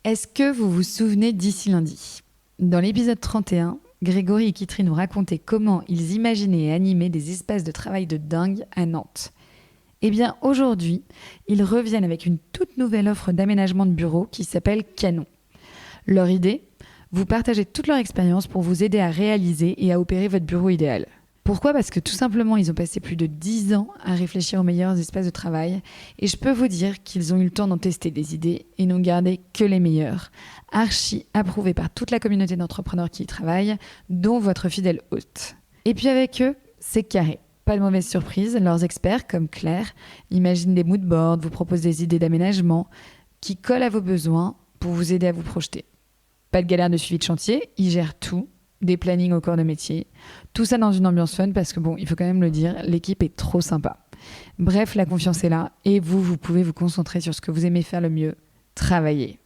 Est-ce que vous vous souvenez d'ici lundi ? Dans l'épisode 31, Grégory et Kitry nous racontaient comment ils imaginaient et animaient des espaces de travail de dingue à Nantes. Eh bien, aujourd'hui, ils reviennent avec une toute nouvelle offre d'aménagement de bureaux qui s'appelle Canon. Leur idée ? Vous partagez toute leur expérience pour vous aider à réaliser et à opérer votre bureau idéal. Pourquoi ? Parce que tout simplement, ils ont passé plus de 10 ans à réfléchir aux meilleurs espaces de travail et je peux vous dire qu'ils ont eu le temps d'en tester des idées et n'ont gardé que les meilleurs, archi approuvés par toute la communauté d'entrepreneurs qui y travaillent, dont votre fidèle hôte. Et puis avec eux, c'est carré. Pas de mauvaise surprise, leurs experts, comme Claire, imaginent des moodboards, vous proposent des idées d'aménagement qui collent à vos besoins pour vous aider à vous projeter. Pas de galère de suivi de chantier, ils gèrent tout, des plannings au corps de métier. Tout ça dans une ambiance fun parce que il faut quand même le dire, l'équipe est trop sympa. Bref, la confiance est là et vous pouvez vous concentrer sur ce que vous aimez faire le mieux, travailler.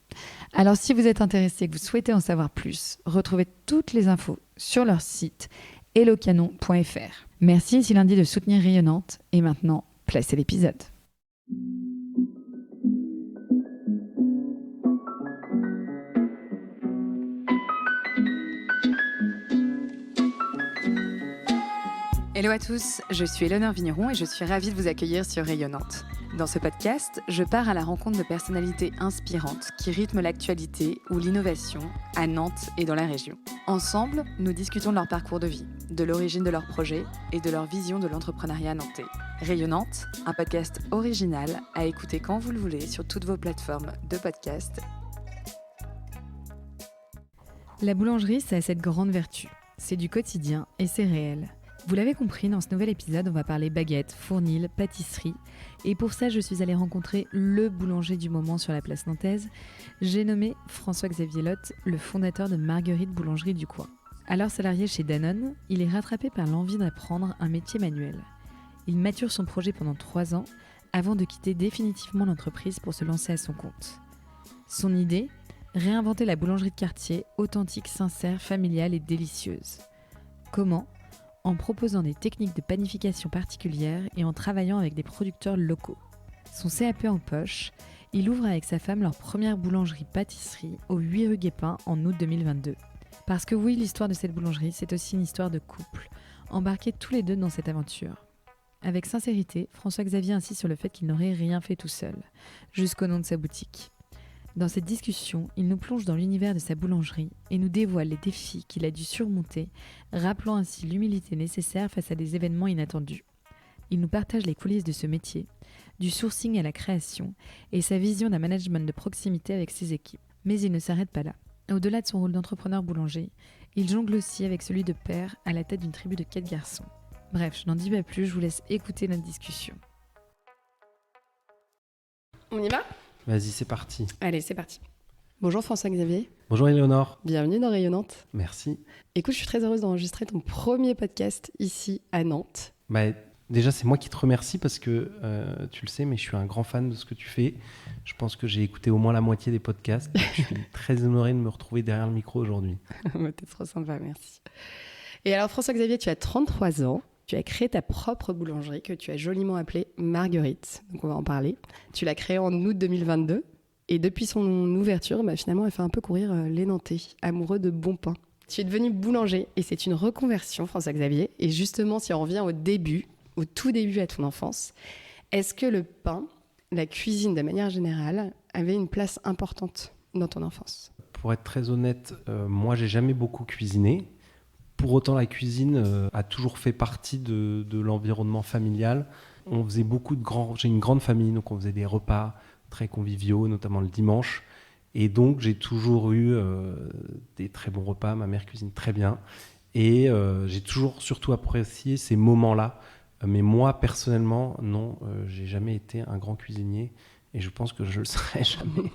Alors si vous êtes intéressé et que vous souhaitez en savoir plus, retrouvez toutes les infos sur leur site hellocanon.fr. Merci ici lundi de soutenir Rayonnante et maintenant, place à l'épisode. Hello à tous, je suis Éléonore Vigneron et je suis ravie de vous accueillir sur Rayonnante. Dans ce podcast, je pars à la rencontre de personnalités inspirantes qui rythment l'actualité ou l'innovation à Nantes et dans la région. Ensemble, nous discutons de leur parcours de vie, de l'origine de leurs projets et de leur vision de l'entrepreneuriat nantais. Rayonnante, un podcast original à écouter quand vous le voulez sur toutes vos plateformes de podcast. La boulangerie, ça a cette grande vertu. C'est du quotidien et c'est réel. Vous l'avez compris, dans ce nouvel épisode, on va parler baguettes, fournil, pâtisserie. Et pour ça, je suis allée rencontrer le boulanger du moment sur la place nantaise. J'ai nommé François-Xavier Lotte, le fondateur de Marguerite Boulangerie du coin. Alors salarié chez Danone, il est rattrapé par l'envie d'apprendre un métier manuel. Il mature son projet pendant 3 ans avant de quitter définitivement l'entreprise pour se lancer à son compte. Son idée ? Réinventer la boulangerie de quartier, authentique, sincère, familiale et délicieuse. Comment ? En proposant des techniques de panification particulières et en travaillant avec des producteurs locaux. Son CAP en poche, il ouvre avec sa femme leur première boulangerie-pâtisserie au 8 rue Guépin en août 2022. Parce que oui, l'histoire de cette boulangerie, c'est aussi une histoire de couple, embarqués tous les deux dans cette aventure. Avec sincérité, François-Xavier insiste sur le fait qu'il n'aurait rien fait tout seul, jusqu'au nom de sa boutique. Dans cette discussion, il nous plonge dans l'univers de sa boulangerie et nous dévoile les défis qu'il a dû surmonter, rappelant ainsi l'humilité nécessaire face à des événements inattendus. Il nous partage les coulisses de ce métier, du sourcing à la création, et sa vision d'un management de proximité avec ses équipes. Mais il ne s'arrête pas là. Au-delà de son rôle d'entrepreneur boulanger, il jongle aussi avec celui de père à la tête d'une tribu de 4 garçons. Bref, je n'en dis pas plus, je vous laisse écouter notre discussion. On y va ? Vas-y, c'est parti. Allez, c'est parti. Bonjour François-Xavier. Bonjour Éléonore. Bienvenue dans Rayonnante. Merci. Écoute, je suis très heureuse d'enregistrer ton premier podcast ici à Nantes. Déjà, c'est moi qui te remercie parce que, tu le sais, mais je suis un grand fan de ce que tu fais. Je pense que j'ai écouté au moins la moitié des podcasts. Je suis très honoré de me retrouver derrière le micro aujourd'hui. T'es trop sympa, merci. Et alors François-Xavier, tu as 33 ans. Tu as créé ta propre boulangerie que tu as joliment appelée Marguerite. Donc on va en parler. Tu l'as créée en août 2022. Et depuis son ouverture, finalement, elle fait un peu courir les Nantais, amoureux de bon pain. Tu es devenu boulanger et c'est une reconversion, François-Xavier. Et justement, si on revient au tout début à ton enfance, est-ce que le pain, la cuisine de manière générale, avait une place importante dans ton enfance ? Pour être très honnête, moi, j'ai jamais beaucoup cuisiné. Pour autant, la cuisine a toujours fait partie de l'environnement familial. On faisait j'ai une grande famille, donc on faisait des repas très conviviaux, notamment le dimanche. Et donc, j'ai toujours eu des très bons repas. Ma mère cuisine très bien. Et j'ai toujours surtout apprécié ces moments-là. Mais moi, personnellement, non, j'ai jamais été un grand cuisinier. Et je pense que je le serai jamais.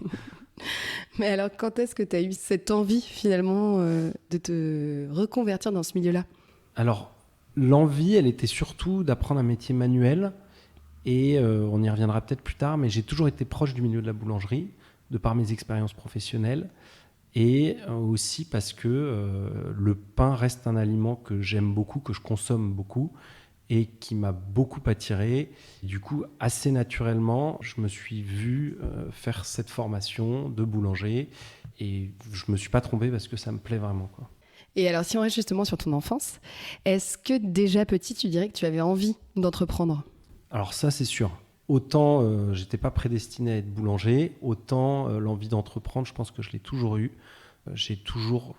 Mais alors, quand est-ce que tu as eu cette envie, finalement, de te reconvertir dans ce milieu-là ? Alors, l'envie, elle était surtout d'apprendre un métier manuel. Et on y reviendra peut-être plus tard, mais j'ai toujours été proche du milieu de la boulangerie, de par mes expériences professionnelles. Et aussi parce que le pain reste un aliment que j'aime beaucoup, que je consomme beaucoup. et qui m'a beaucoup attiré. Du coup, assez naturellement, je me suis vu faire cette formation de boulanger et je ne me suis pas trompé parce que ça me plaît vraiment, quoi. Et alors, si on reste justement sur ton enfance, est-ce que déjà petit, tu dirais que tu avais envie d'entreprendre ? Alors ça, c'est sûr. Autant j'étais pas prédestiné à être boulanger, autant l'envie d'entreprendre, je pense que je l'ai toujours eu. J'ai toujours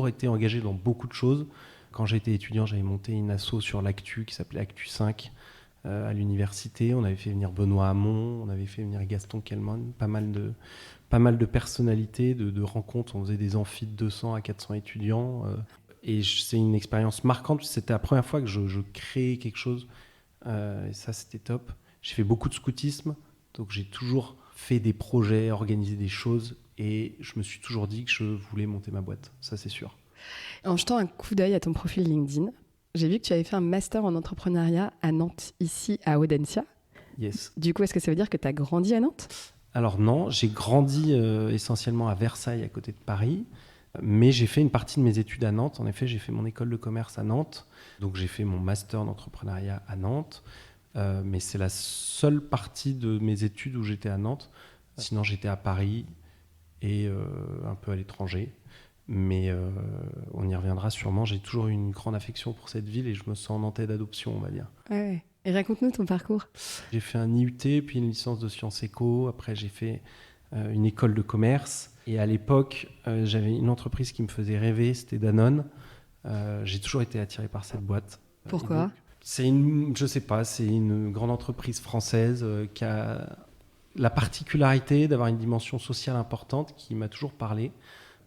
été engagé dans beaucoup de choses. Quand j'étais étudiant, j'avais monté une asso sur l'Actu qui s'appelait Actu 5 à l'université. On avait fait venir Benoît Hamon, on avait fait venir Gaston Kellman, pas mal de personnalités, de rencontres. On faisait des amphis de 200 à 400 étudiants. Et c'est une expérience marquante. C'était la première fois que je créais quelque chose. Et ça, c'était top. J'ai fait beaucoup de scoutisme. Donc, j'ai toujours fait des projets, organisé des choses. Et je me suis toujours dit que je voulais monter ma boîte. Ça, c'est sûr. En jetant un coup d'œil à ton profil LinkedIn, j'ai vu que tu avais fait un master en entrepreneuriat à Nantes, ici à Audencia. Yes. Du coup, est-ce que ça veut dire que tu as grandi à Nantes ? Alors non, j'ai grandi essentiellement à Versailles, à côté de Paris. Mais j'ai fait une partie de mes études à Nantes. En effet, j'ai fait mon école de commerce à Nantes. Donc j'ai fait mon master d'entrepreneuriat à Nantes. Mais c'est la seule partie de mes études où j'étais à Nantes. Sinon, j'étais à Paris et un peu à l'étranger. Mais on y reviendra sûrement. J'ai toujours eu une grande affection pour cette ville et je me sens nantais d'adoption, on va dire. Ouais. Et raconte-nous ton parcours. J'ai fait un IUT, puis une licence de sciences éco. Après, j'ai fait une école de commerce. Et à l'époque, j'avais une entreprise qui me faisait rêver, c'était Danone. J'ai toujours été attiré par cette boîte. Pourquoi ? C'est une grande entreprise française qui a la particularité d'avoir une dimension sociale importante qui m'a toujours parlé.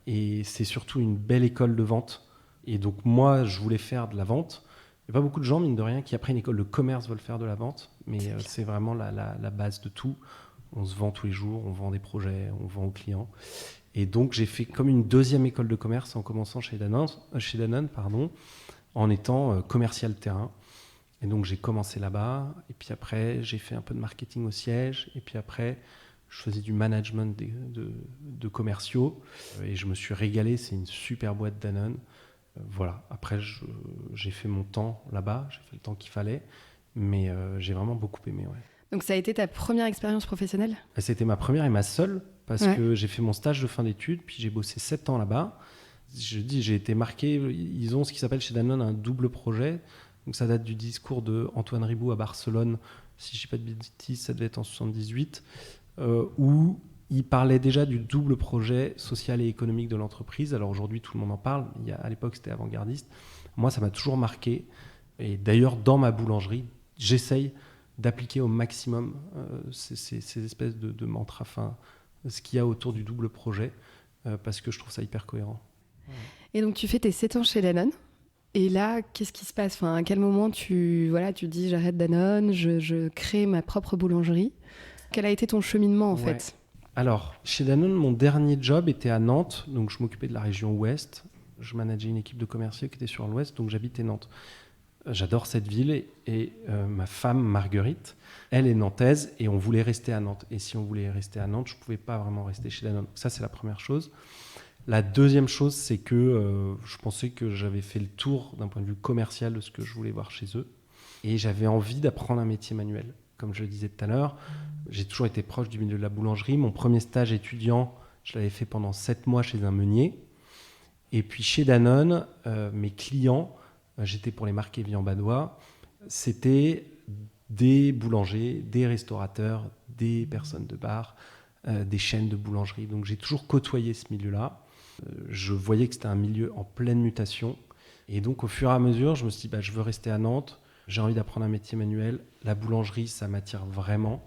Et c'est surtout une belle école de vente. Et donc moi, je voulais faire de la vente. Il n'y a pas beaucoup de gens, mine de rien, qui après une école de commerce veulent faire de la vente. Mais c'est vraiment la base de tout. On se vend tous les jours, on vend des projets, on vend aux clients. Et donc j'ai fait comme une deuxième école de commerce en commençant chez Danone, en étant commercial terrain. Et donc j'ai commencé là-bas. Et puis après, j'ai fait un peu de marketing au siège. Et puis après, je faisais du management de commerciaux et je me suis régalé. C'est une super boîte Danone. Voilà. Après, j'ai fait mon temps là-bas. J'ai fait le temps qu'il fallait. Mais j'ai vraiment beaucoup aimé. Ouais. Donc ça a été ta première expérience professionnelle ? C'était ma première et ma seule parce que j'ai fait mon stage de fin d'études. Puis j'ai bossé 7 ans là-bas. J'ai été marqué. Ils ont ce qui s'appelle chez Danone un double projet. Donc ça date du discours de Antoine Riboud à Barcelone. Si je ne dis pas de bêtises, ça devait être en 78. Où il parlait déjà du double projet social et économique de l'entreprise. Alors aujourd'hui, tout le monde en parle. À l'époque, c'était avant-gardiste. Moi, ça m'a toujours marqué. Et d'ailleurs, dans ma boulangerie, j'essaye d'appliquer au maximum ces espèces de mantras, ce qu'il y a autour du double projet, parce que je trouve ça hyper cohérent. Et donc, tu fais tes 7 ans chez Danone. Et là, qu'est-ce qui se passe ? À quel moment tu dis j'arrête Danone, je crée ma propre boulangerie ? Quel a été ton cheminement en fait ? Alors, chez Danone, mon dernier job était à Nantes, donc je m'occupais de la région ouest. Je manageais une équipe de commerciaux qui était sur l'ouest, donc j'habitais Nantes. J'adore cette ville et ma femme Marguerite, elle est nantaise et on voulait rester à Nantes. Et si on voulait rester à Nantes, je ne pouvais pas vraiment rester chez Danone. Ça, c'est la première chose. La deuxième chose, c'est que je pensais que j'avais fait le tour d'un point de vue commercial de ce que je voulais voir chez eux. Et j'avais envie d'apprendre un métier manuel. Comme je le disais tout à l'heure, j'ai toujours été proche du milieu de la boulangerie. Mon premier stage étudiant, je l'avais fait pendant 7 mois chez un meunier. Et puis chez Danone, mes clients, j'étais pour les marques Evian Badois, c'était des boulangers, des restaurateurs, des personnes de bar, des chaînes de boulangerie. Donc j'ai toujours côtoyé ce milieu-là. Je voyais que c'était un milieu en pleine mutation. Et donc au fur et à mesure, je me suis dit, je veux rester à Nantes. J'ai envie d'apprendre un métier manuel. La boulangerie, ça m'attire vraiment.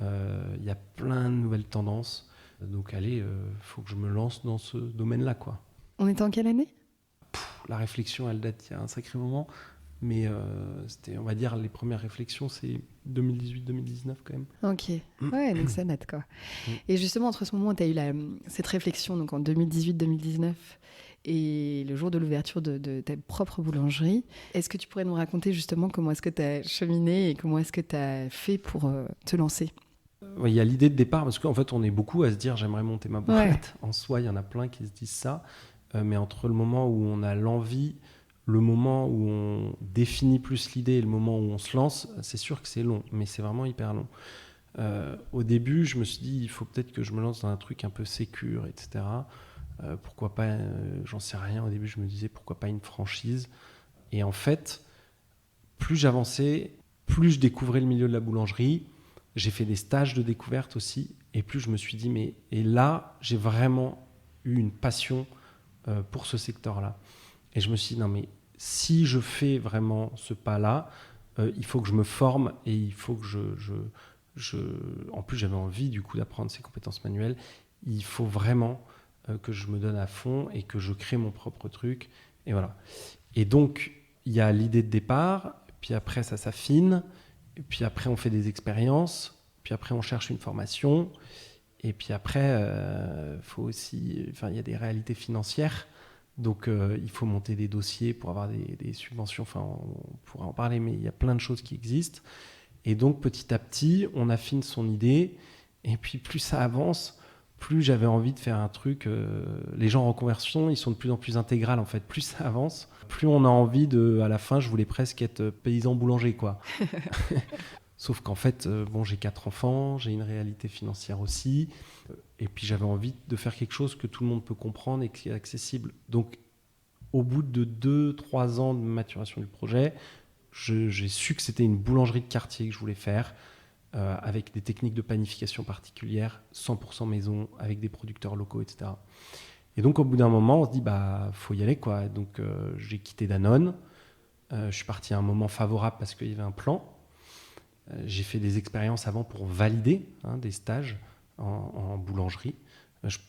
Y a plein de nouvelles tendances. Donc allez, faut que je me lance dans ce domaine-là, quoi. On était en quelle année ? La réflexion, elle date il y a un sacré moment. Mais c'était, on va dire, les premières réflexions, c'est 2018-2019 quand même. Ok, ouais, donc ça date quoi. Et justement, entre ce moment où tu as eu cette réflexion, donc en 2018-2019, et le jour de l'ouverture de ta propre boulangerie, est-ce que tu pourrais nous raconter justement comment est-ce que tu as cheminé et comment est-ce que tu as fait pour te lancer ? Il y a l'idée de départ, parce qu'en fait, on est beaucoup à se dire « j'aimerais monter ma boîte ». En soi, il y en a plein qui se disent ça. Mais entre le moment où on a l'envie, le moment où on définit plus l'idée et le moment où on se lance, c'est sûr que c'est long, mais c'est vraiment hyper long. Au début, je me suis dit, il faut peut-être que je me lance dans un truc un peu sécure, etc. Pourquoi pas, j'en sais rien. Au début, je me disais, pourquoi pas une franchise. Et en fait, plus j'avançais, plus je découvrais le milieu de la boulangerie. J'ai fait des stages de découverte aussi. Et plus je me suis dit, et là, j'ai vraiment eu une passion pour ce secteur-là. Et je me suis dit, non, mais si je fais vraiment ce pas-là, il faut que je me forme et il faut que en plus, j'avais envie du coup d'apprendre ces compétences manuelles. Il faut vraiment que je me donne à fond et que je crée mon propre truc. Et voilà. Et donc, il y a l'idée de départ, puis après, ça s'affine, et puis après, on fait des expériences, puis après, on cherche une formation, et puis après, faut aussi, il y a des réalités financières. Donc, il faut monter des dossiers pour avoir des subventions. Enfin, on pourra en parler, mais il y a plein de choses qui existent. Et donc, petit à petit, on affine son idée. Et puis, plus ça avance, plus j'avais envie de faire un truc. Les gens en reconversion, ils sont de plus en plus intégrales, en fait. Plus ça avance, plus on a envie de... À la fin, je voulais presque être paysan boulanger, quoi. Sauf qu'en fait, j'ai 4 enfants, j'ai une réalité financière aussi. Et puis, j'avais envie de faire quelque chose que tout le monde peut comprendre et qui est accessible. Donc, au bout de 2-3 ans de maturation du projet, j'ai su que c'était une boulangerie de quartier que je voulais faire, avec des techniques de panification particulières, 100% maison, avec des producteurs locaux, etc. Et donc, au bout d'un moment, on se dit, faut y aller, quoi. Donc, j'ai quitté Danone. Je suis parti à un moment favorable parce qu'il y avait un plan. J'ai fait des expériences avant pour valider des stages en boulangerie.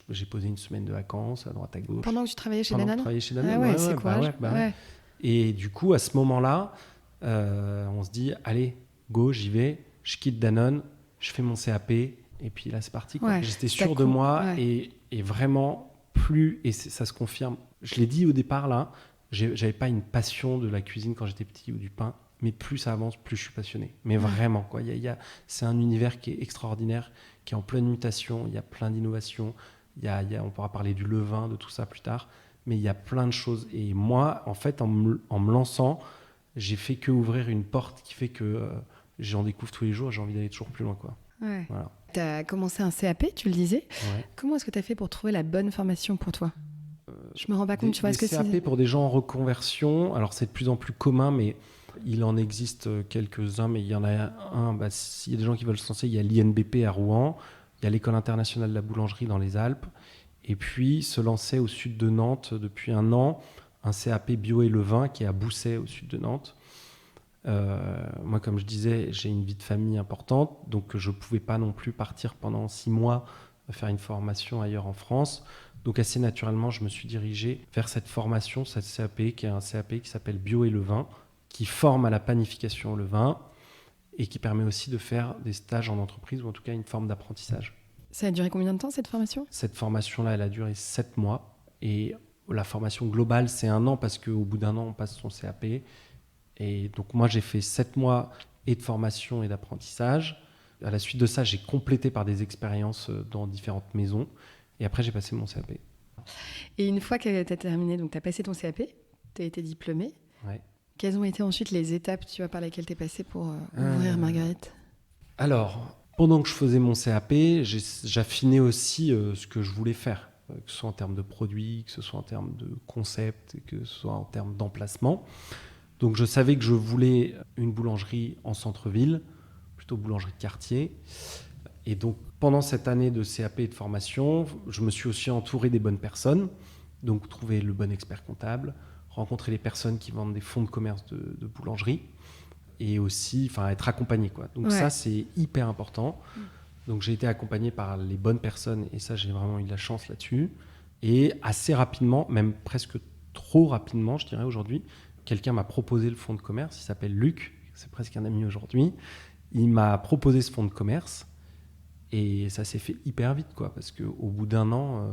J'ai posé une semaine de vacances à droite à gauche. Pendant que tu travaillais chez Danone ? Je travaillais chez Danone. Ah ouais, c'est courageux. Ouais. Et du coup, à ce moment-là, on se dit, allez, go, j'y vais. Je quitte Danone, je fais mon CAP, et puis là, c'est parti, quoi. Ouais, j'étais sûr de moi, et vraiment, et ça se confirme. Je l'ai dit au départ, là, j'avais pas une passion de la cuisine quand j'étais petit ou du pain, mais plus ça avance, plus je suis passionné. Mais vraiment, quoi. C'est un univers qui est extraordinaire, qui est en pleine mutation, il y a plein d'innovations, on pourra parler du levain, de tout ça plus tard, mais il y a plein de choses. Et moi, en fait, en me lançant, j'ai fait que ouvrir une porte qui fait que j'en découvre tous les jours, j'ai envie d'aller toujours plus loin, quoi. Ouais. Voilà. Tu as commencé un CAP, tu le disais. Ouais. Comment est-ce que tu as fait pour trouver la bonne formation pour toi ? Je me rends pas compte, tu vois ce que c'est. Des CAP pour des gens en reconversion, alors c'est de plus en plus commun, mais il en existe quelques-uns, mais il y en a un, s'il y a des gens qui veulent se lancer, il y a l'INBP à Rouen, il y a l'École internationale de la boulangerie dans les Alpes, et puis se lancer au sud de Nantes depuis un an, un CAP bio et levain qui est à Bousset au sud de Nantes. Moi, comme je disais, j'ai une vie de famille importante, donc je ne pouvais pas non plus partir pendant 6 mois faire une formation ailleurs en France. Donc assez naturellement, je me suis dirigé vers cette formation, cette CAP, qui est un CAP qui s'appelle Bio et Levain, qui forme à la panification au levain et qui permet aussi de faire des stages en entreprise, ou en tout cas une forme d'apprentissage. Ça a duré combien de temps, cette formation ? Cette formation-là, elle a duré 7 mois. Et la formation globale, c'est 1 an, parce qu'au bout d'1 an, on passe son CAP. Et donc moi, j'ai fait 7 mois et de formation et d'apprentissage. À la suite de ça, j'ai complété par des expériences dans différentes maisons. Et après, j'ai passé mon CAP. Et une fois que tu as terminé, donc tu as passé ton CAP, tu as été diplômé. Ouais. Quelles ont été ensuite les étapes, par lesquelles tu es passé pour ouvrir Marguerite ? Alors, pendant que je faisais mon CAP, j'affinais aussi ce que je voulais faire, que ce soit en termes de produits, que ce soit en termes de concept, que ce soit en termes d'emplacement. Donc, je savais que je voulais une boulangerie en centre-ville, plutôt boulangerie de quartier. Et donc, pendant cette année de CAP et de formation, je me suis aussi entouré des bonnes personnes. Donc, trouver le bon expert comptable, rencontrer les personnes qui vendent des fonds de commerce de boulangerie, et aussi être accompagné, quoi. Donc ça, c'est hyper important. Donc j'ai été accompagné par les bonnes personnes, et ça, j'ai vraiment eu de la chance là-dessus. Et assez rapidement, même presque trop rapidement, je dirais aujourd'hui, quelqu'un m'a proposé le fonds de commerce. Il s'appelle Luc, c'est presque un ami aujourd'hui. Il m'a proposé ce fonds de commerce, et ça s'est fait hyper vite, quoi, parce qu'au bout d'1 an,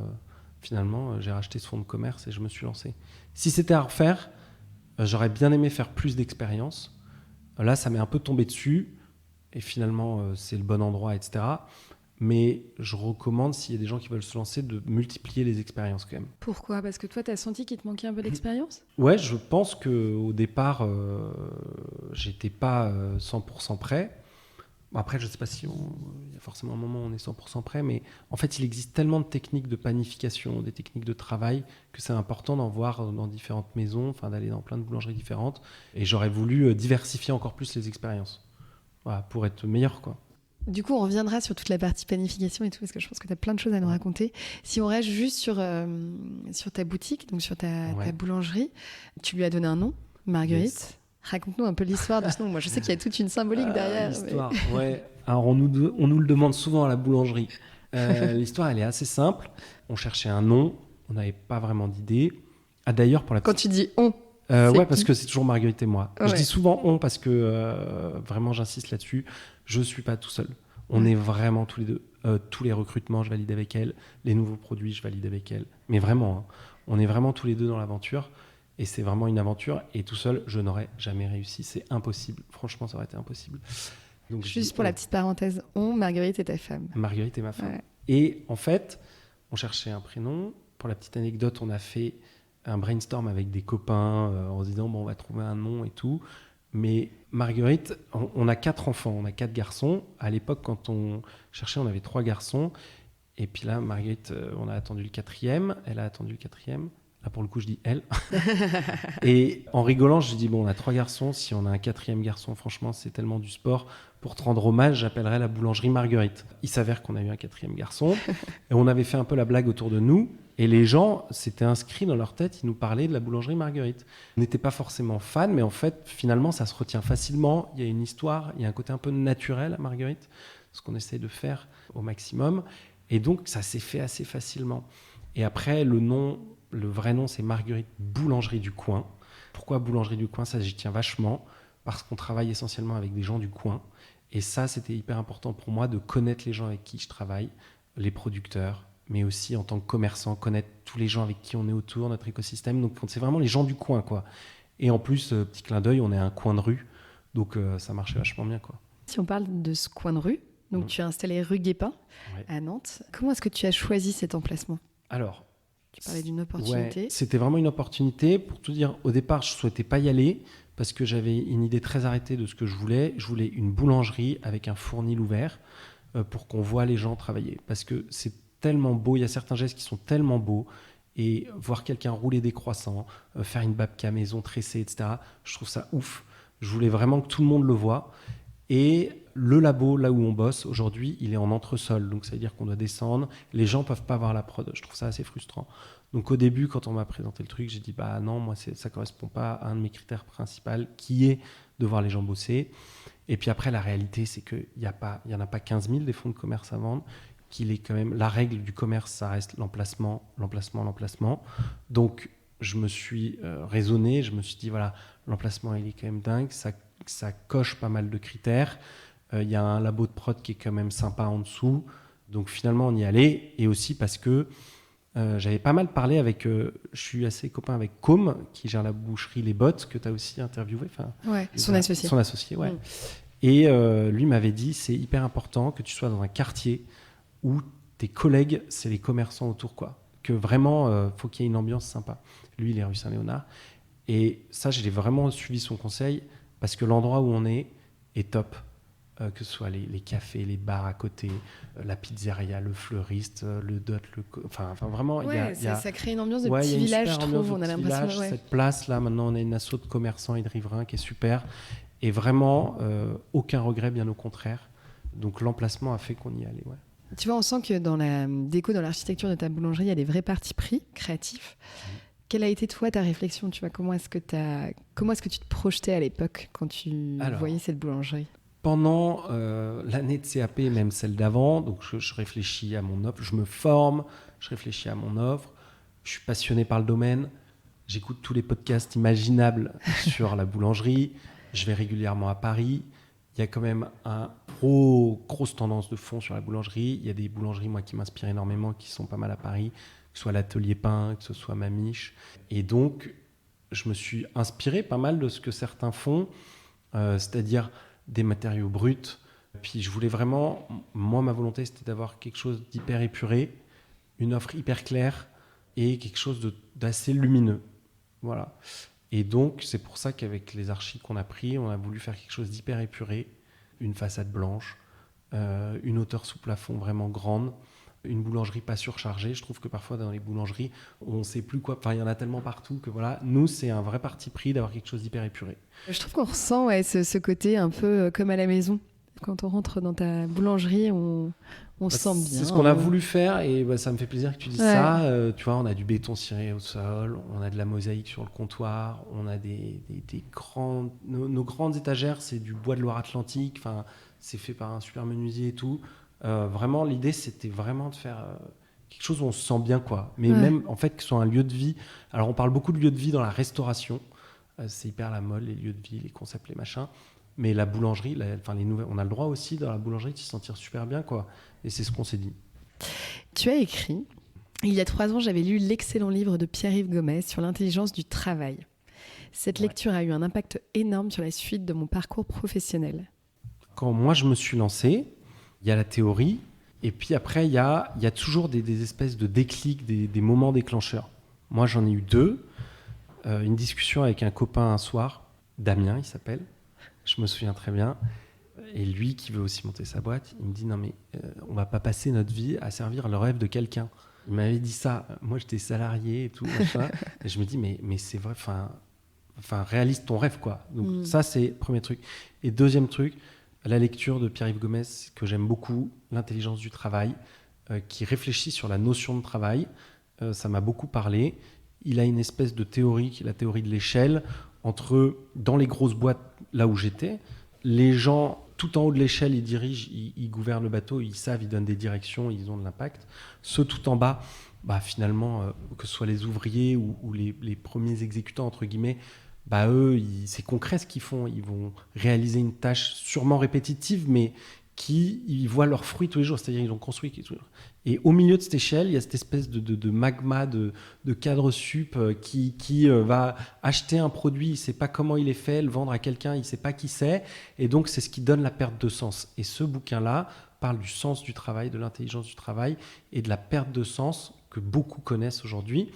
finalement, j'ai racheté ce fonds de commerce et je me suis lancé. Si c'était à refaire, j'aurais bien aimé faire plus d'expérience. Là, ça m'est un peu tombé dessus, et finalement, c'est le bon endroit, etc. Mais je recommande, s'il y a des gens qui veulent se lancer, de multiplier les expériences quand même. Pourquoi ? Parce que toi, tu as senti qu'il te manquait un peu d'expérience ? Ouais, je pense qu'au départ, j'étais pas 100% prêt. Après, je ne sais pas si il y a forcément un moment où on est 100% prêt, mais en fait, il existe tellement de techniques de panification, des techniques de travail, que c'est important d'en voir dans différentes maisons, enfin d'aller dans plein de boulangeries différentes. Et j'aurais voulu diversifier encore plus les expériences, voilà, pour être meilleur, quoi. Du coup, on reviendra sur toute la partie panification et tout, parce que je pense que tu as plein de choses à nous raconter. Si on reste juste sur ta boutique, donc sur ta boulangerie, tu lui as donné un nom, Marguerite. Yes. Raconte-nous un peu l'histoire de ce nom. Moi, je sais qu'il y a toute une symbolique derrière. L'histoire, ouais. Alors, on nous le demande souvent à la boulangerie. L'histoire, elle est assez simple. On cherchait un nom, on n'avait pas vraiment d'idée. Ah, d'ailleurs, pour la Quand tu dis on, ouais, parce que c'est toujours Marguerite et moi. Ouais. Je dis souvent on parce que vraiment j'insiste là-dessus. Je suis pas tout seul. On est vraiment tous les deux. Tous les recrutements, je valide avec elle. Les nouveaux produits, je valide avec elle. Mais vraiment, hein, on est vraiment tous les deux dans l'aventure. Et c'est vraiment une aventure. Et tout seul, je n'aurais jamais réussi. C'est impossible. Franchement, ça aurait été impossible. Donc, juste pour la petite parenthèse, Marguerite est ta femme. Marguerite est ma femme. Ouais. Et en fait, on cherchait un prénom. Pour la petite anecdote, on a fait un brainstorm avec des copains en se disant bon, on va trouver un nom et tout. Mais Marguerite, on a 4 enfants, on a 4 garçons. À l'époque, quand on cherchait, on avait 3 garçons. Et puis là, Marguerite, on a attendu le 4e. Elle a attendu le 4e. Là, pour le coup, je dis elle. Et en rigolant, je dis bon, on a 3 garçons. Si on a un 4e garçon, franchement, c'est tellement du sport. Pour te rendre hommage, j'appellerais la boulangerie Marguerite. Il s'avère qu'on a eu un 4e garçon. Et on avait fait un peu la blague autour de nous. Et les gens s'étaient inscrits dans leur tête, ils nous parlaient de la boulangerie Marguerite. On n'était pas forcément fans, mais en fait, finalement, ça se retient facilement. Il y a une histoire, il y a un côté un peu naturel à Marguerite, ce qu'on essaie de faire au maximum. Et donc, ça s'est fait assez facilement. Et après, le vrai nom, c'est Marguerite Boulangerie du Coin. Pourquoi Boulangerie du Coin ? Ça, j'y tiens vachement, parce qu'on travaille essentiellement avec des gens du coin. Et ça, c'était hyper important pour moi de connaître les gens avec qui je travaille, les producteurs, mais aussi en tant que commerçant, connaître tous les gens avec qui on est autour, notre écosystème. Donc, c'est vraiment les gens du coin, quoi. Et en plus, petit clin d'œil, on est à un coin de rue, donc ça marchait vachement bien, quoi. Si on parle de ce coin de rue, donc tu as installé rue Guépin à Nantes. Comment est-ce que tu as choisi cet emplacement ? Alors, tu parlais d'une opportunité. Ouais, c'était vraiment une opportunité. Pour tout dire, au départ, je ne souhaitais pas y aller parce que j'avais une idée très arrêtée de ce que je voulais. Je voulais une boulangerie avec un fournil ouvert pour qu'on voit les gens travailler. Parce que c'est tellement beau, il y a certains gestes qui sont tellement beaux. Et voir quelqu'un rouler des croissants, faire une babka maison tressée, etc., je trouve ça ouf. Je voulais vraiment que tout le monde le voie. Et le labo, là où on bosse aujourd'hui, il est en entresol. Donc ça veut dire qu'on doit descendre. Les gens ne peuvent pas voir la prod. Je trouve ça assez frustrant. Donc au début, quand on m'a présenté le truc, j'ai dit bah non, moi ça ne correspond pas à un de mes critères principaux, qui est de voir les gens bosser. Et puis après, la réalité, c'est qu'il n'y en a pas 15 000 des fonds de commerce à vendre. Qu'il est quand même, la règle du commerce, ça reste l'emplacement. Donc je me suis raisonné, je me suis dit voilà, l'emplacement il est quand même dingue, ça coche pas mal de critères. Il y a un labo de prod qui est quand même sympa en dessous. Donc finalement, on y allait. Et aussi parce que j'avais pas mal parlé avec... je suis assez copain avec Com, qui gère la boucherie Les Bottes, que tu as aussi interviewé. Ouais, son associé. Son associé, ouais. Et lui m'avait dit, c'est hyper important que tu sois dans un quartier où tes collègues, c'est les commerçants autour, quoi. Que vraiment, faut qu'il y ait une ambiance sympa. Lui, il est rue Saint-Léonard. Et ça, j'ai vraiment suivi son conseil parce que l'endroit où on est top. Que ce soit les cafés, les bars à côté, la pizzeria, le fleuriste, le dot, enfin vraiment, ça crée une ambiance de petit village, je trouve. On a l'impression. Cette place là, maintenant, on a une asso de commerçants et de riverains qui est super. Et vraiment, aucun regret, bien au contraire. Donc l'emplacement a fait qu'on y allait. Ouais. Tu vois, on sent que dans la déco, dans l'architecture de ta boulangerie, il y a des vrais partis pris créatifs. Quelle a été, toi, ta réflexion ? Tu vois, comment est-ce que tu te projetais à l'époque quand tu voyais cette boulangerie ? Pendant l'année de CAP, même celle d'avant, donc je réfléchis à mon offre, je me forme, je réfléchis à mon offre, je suis passionné par le domaine, j'écoute tous les podcasts imaginables sur la boulangerie, je vais régulièrement à Paris. Il y a quand même une grosse tendance de fond sur la boulangerie. Il y a des boulangeries, moi, qui m'inspirent énormément, qui sont pas mal à Paris, que ce soit l'Atelier Pain, que ce soit Mamiche. Et donc, je me suis inspiré pas mal de ce que certains font, c'est-à-dire des matériaux bruts, Puis je voulais vraiment, moi ma volonté c'était d'avoir quelque chose d'hyper épuré, une offre hyper claire et quelque chose d'assez lumineux. Voilà. Et donc c'est pour ça qu'avec les archis qu'on a pris, on a voulu faire quelque chose d'hyper épuré, une façade blanche, une hauteur sous plafond vraiment grande, une boulangerie pas surchargée. Je trouve que parfois dans les boulangeries, on ne sait plus quoi. Enfin, il y en a tellement partout que voilà. Nous, c'est un vrai parti pris d'avoir quelque chose d'hyper épuré. Je trouve qu'on ressent ce côté un peu comme à la maison. Quand on rentre dans ta boulangerie, on se sent bien. C'est ce qu'on a voulu faire et ça me fait plaisir que tu dises ça. Tu vois, on a du béton ciré au sol, on a de la mosaïque sur le comptoir, on a des grandes... Nos grandes étagères, c'est du bois de Loire-Atlantique. Enfin, c'est fait par un super menuisier et tout. Vraiment, l'idée, c'était vraiment de faire quelque chose où on se sent bien, quoi. Mais même, en fait, que ce soit un lieu de vie. Alors, on parle beaucoup de lieu de vie dans la restauration. C'est hyper la mode, les lieux de vie, les concepts, les machins. Mais la boulangerie, les nouvelles, on a le droit aussi, dans la boulangerie, de se sentir super bien, quoi. Et c'est ce qu'on s'est dit. Tu as écrit, il y a 3 ans, j'avais lu l'excellent livre de Pierre-Yves Gomez sur l'intelligence du travail. Cette lecture a eu un impact énorme sur la suite de mon parcours professionnel. Quand moi, je me suis lancé, il y a la théorie, et puis après, il y a toujours des espèces de déclics, des moments déclencheurs. Moi, j'en ai eu 2. Une discussion avec un copain un soir, Damien, il s'appelle, je me souviens très bien, et lui qui veut aussi monter sa boîte, il me dit « Non mais, on va pas passer notre vie à servir le rêve de quelqu'un. » Il m'avait dit ça, moi j'étais salarié et tout, machin, et je me dis « Mais c'est vrai, enfin réalise ton rêve, quoi. » Donc ça, c'est le premier truc. Et deuxième truc, la lecture de Pierre-Yves Gomez, que j'aime beaucoup, L'intelligence du travail, qui réfléchit sur la notion de travail. Ça m'a beaucoup parlé. Il a une espèce de théorie, qui est la théorie de l'échelle, entre, dans les grosses boîtes, là où j'étais, les gens, tout en haut de l'échelle, ils dirigent, ils gouvernent le bateau, ils savent, ils donnent des directions, ils ont de l'impact. Ceux tout en bas, finalement, que ce soit les ouvriers ou les premiers exécutants, entre guillemets, eux, c'est concret ce qu'ils font. Ils vont réaliser une tâche sûrement répétitive, mais ils voient leurs fruits tous les jours. C'est-à-dire qu'ils ont construit quelque chose. Et au milieu de cette échelle, il y a cette espèce de magma, de cadre sup qui va acheter un produit, il ne sait pas comment il est fait, le vendre à quelqu'un, il ne sait pas qui c'est. Et donc, c'est ce qui donne la perte de sens. Et ce bouquin-là parle du sens du travail, de l'intelligence du travail et de la perte de sens que beaucoup connaissent aujourd'hui.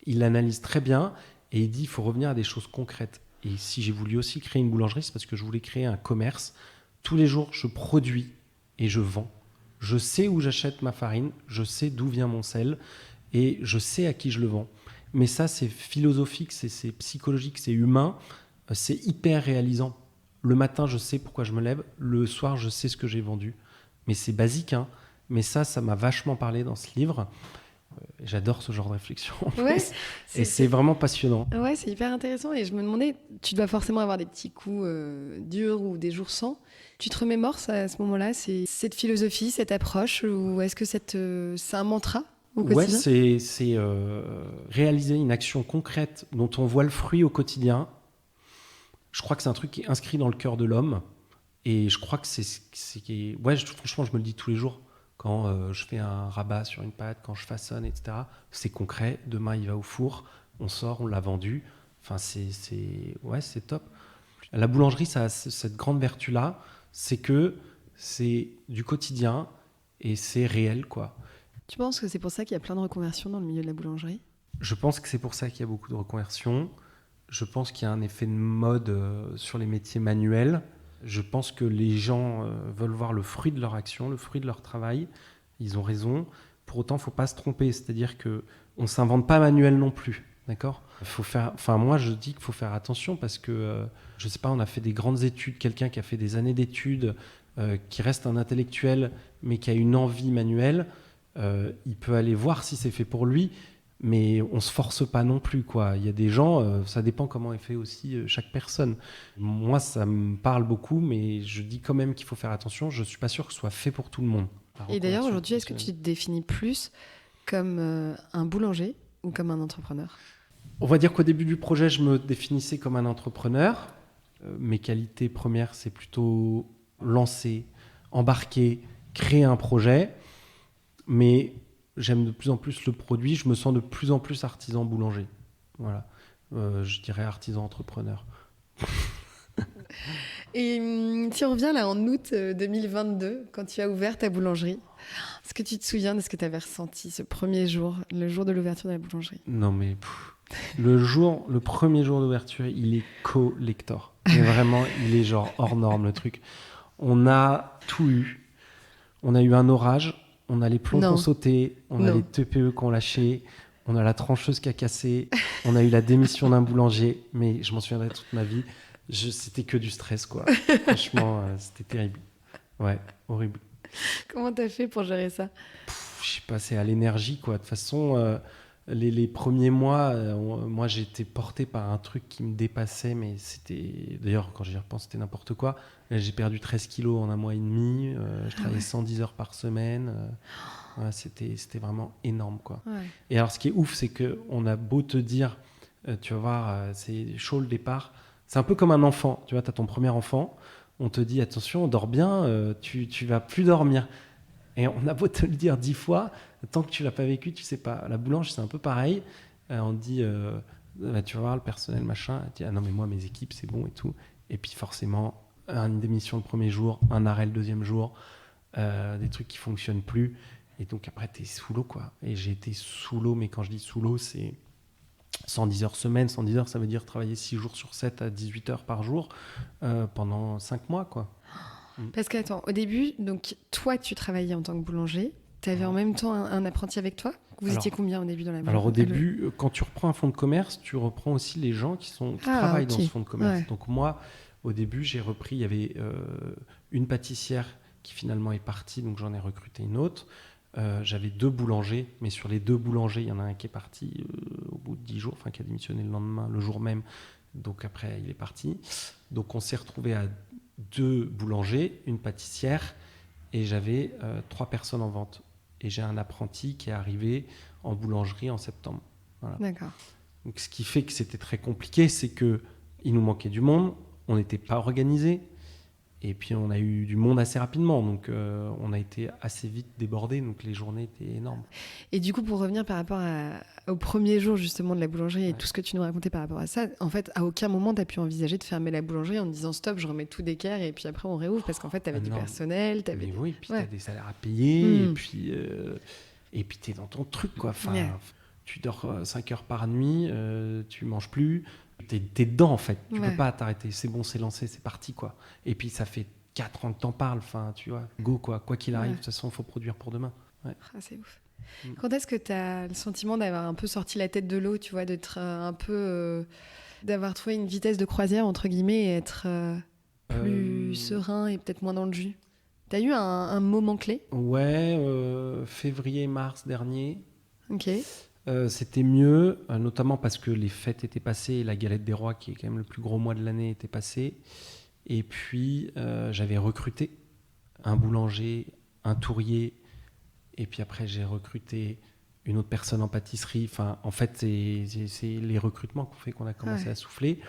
Il l'analyse très bien. Et il dit qu'il faut revenir à des choses concrètes. Et si j'ai voulu aussi créer une boulangerie, c'est parce que je voulais créer un commerce. Tous les jours, je produis et je vends. Je sais où j'achète ma farine, je sais d'où vient mon sel et je sais à qui je le vends. Mais ça, c'est philosophique, c'est psychologique, c'est humain, c'est hyper réalisant. Le matin, je sais pourquoi je me lève. Le soir, je sais ce que j'ai vendu. Mais c'est basique, hein. Mais ça m'a vachement parlé dans ce livre. J'adore ce genre de réflexion. Ouais, c'est vraiment passionnant. Ouais, c'est hyper intéressant. Et je me demandais, tu dois forcément avoir des petits coups durs ou des jours sans. Tu te remémores à ce moment-là, c'est cette philosophie, cette approche, ou est-ce que c'est un mantra au quotidien ? Ouais, c'est réaliser une action concrète dont on voit le fruit au quotidien. Je crois que c'est un truc qui est inscrit dans le cœur de l'homme. Et je crois que franchement, je me le dis tous les jours. Quand je fais un rabat sur une pâte, quand je façonne, etc. C'est concret. Demain, il va au four. On sort, on l'a vendu. Enfin, c'est top. La boulangerie, ça a cette grande vertu-là, c'est que c'est du quotidien et c'est réel, quoi. Tu penses que c'est pour ça qu'il y a plein de reconversions dans le milieu de la boulangerie ? Je pense que c'est pour ça qu'il y a beaucoup de reconversions. Je pense qu'il y a un effet de mode sur les métiers manuels. Je pense que les gens veulent voir le fruit de leur action, le fruit de leur travail. Ils ont raison. Pour autant, il ne faut pas se tromper. C'est-à-dire qu'on ne s'invente pas manuel non plus. D'accord ? Moi, je dis qu'il faut faire attention parce que, je ne sais pas, on a fait des grandes études. Quelqu'un qui a fait des années d'études, qui reste un intellectuel, mais qui a une envie manuelle, il peut aller voir si c'est fait pour lui. Mais on ne se force pas non plus, quoi. Il y a des gens, ça dépend comment est fait aussi chaque personne. Moi, ça me parle beaucoup, mais je dis quand même qu'il faut faire attention. Je ne suis pas sûr que ce soit fait pour tout le monde. Et d'ailleurs, aujourd'hui, est-ce que tu te définis plus comme un boulanger ou comme un entrepreneur ? On va dire qu'au début du projet, je me définissais comme un entrepreneur. Mes qualités premières, c'est plutôt lancer, embarquer, créer un projet. Mais j'aime de plus en plus le produit. Je me sens de plus en plus artisan boulanger. Voilà. Je dirais artisan entrepreneur. Et si on revient là en août 2022, quand tu as ouvert ta boulangerie, est-ce que tu te souviens de ce que tu avais ressenti ce premier jour, le jour de l'ouverture de la boulangerie? Non, mais le premier jour d'ouverture, il est collector. Mais vraiment, il est genre hors norme, le truc. On a tout eu. On a eu un orage, on a les plombs qui ont sauté, on a les TPE qui ont lâché, on a la trancheuse qui a cassé, on a eu la démission d'un boulanger, mais je m'en souviendrai toute ma vie. C'était que du stress, quoi. Franchement, c'était terrible. Ouais, horrible. Comment t'as fait pour gérer ça? Je sais pas, c'est à l'énergie, quoi. De toute façon, les premiers mois, moi, j'étais porté par un truc qui me dépassait, mais c'était... D'ailleurs, quand j'y repense, c'était n'importe quoi. J'ai perdu 13 kilos en un mois et demi. Je travaillais 110 heures par semaine. Ouais, c'était vraiment énorme, quoi. Ouais. Et alors, ce qui est ouf, c'est qu'on a beau te dire, tu vas voir, c'est chaud le départ. C'est un peu comme un enfant. Tu vois, tu as ton premier enfant. On te dit, attention, on dort bien, tu vas plus dormir. Et on a beau te le dire 10 fois, tant que tu l'as pas vécu, tu sais pas. À la boulange, c'est un peu pareil. On dit, bah, tu vas voir, le personnel, machin. Elle dit, ah non, mais moi, mes équipes, c'est bon et tout. Et puis forcément, une démission le premier jour, un arrêt le deuxième jour, des trucs qui fonctionnent plus. Et donc après, tu es sous l'eau, quoi. Et j'ai été sous l'eau, mais quand je dis sous l'eau, c'est 110 heures semaine. 110 heures, ça veut dire travailler 6 jours sur 7 à 18 heures par jour pendant 5 mois, quoi. Parce que, attends, au début, donc, toi, tu travaillais en tant que boulanger. Tu avais en même temps un apprenti avec toi? Vous étiez combien au début dans la boulangerie? Alors, au début, quand tu reprends un fonds de commerce, tu reprends aussi les gens qui travaillent dans ce fonds de commerce. Ouais. Donc, moi, au début, j'ai repris, il y avait une pâtissière qui finalement est partie, donc j'en ai recruté une autre. J'avais 2 boulangers, mais sur les 2 boulangers, il y en a un qui est parti au bout de 10 jours, enfin qui a démissionné le lendemain, le jour même. Donc après, il est parti. Donc on s'est retrouvé à 2 boulangers, une pâtissière, et j'avais 3 personnes en vente. Et j'ai un apprenti qui est arrivé en boulangerie en septembre. Voilà. D'accord. Donc ce qui fait que c'était très compliqué, c'est qu'il nous manquait du monde, on n'était pas organisé. Et puis on a eu du monde assez rapidement, donc on a été assez vite débordés, donc les journées étaient énormes. Et du coup, pour revenir par rapport au premier jour justement de la boulangerie et tout ce que tu nous racontais par rapport à ça, en fait, à aucun moment tu as pu envisager de fermer la boulangerie en te disant stop, je remets tout d'équerre et puis après on réouvre, parce qu'en fait tu avais du personnel, tu avais... Oui, puis tu as des salaires à payer, et puis tu es dans ton truc, quoi. Enfin, tu dors 5 heures par nuit, tu manges plus. T'es dedans, en fait. Tu peux pas t'arrêter. C'est bon, c'est lancé, c'est parti, quoi. Et puis, ça fait 4 ans que t'en parles. Enfin, tu vois, go, quoi. Quoi qu'il arrive, de toute façon, il faut produire pour demain. Ouais. Ah, c'est ouf. Quand est-ce que t'as le sentiment d'avoir un peu sorti la tête de l'eau, tu vois, d'être un peu... d'avoir trouvé une vitesse de croisière, entre guillemets, et être plus serein et peut-être moins dans le jus? T'as eu un moment clé? Ouais, février-mars dernier. Ok. C'était mieux, notamment parce que les fêtes étaient passées et la galette des rois, qui est quand même le plus gros mois de l'année, était passée. Et puis, j'avais recruté un boulanger, un tourier, et puis après, j'ai recruté une autre personne en pâtisserie. Enfin, en fait, c'est les recrutements qu'on fait qu'on a commencé à souffler.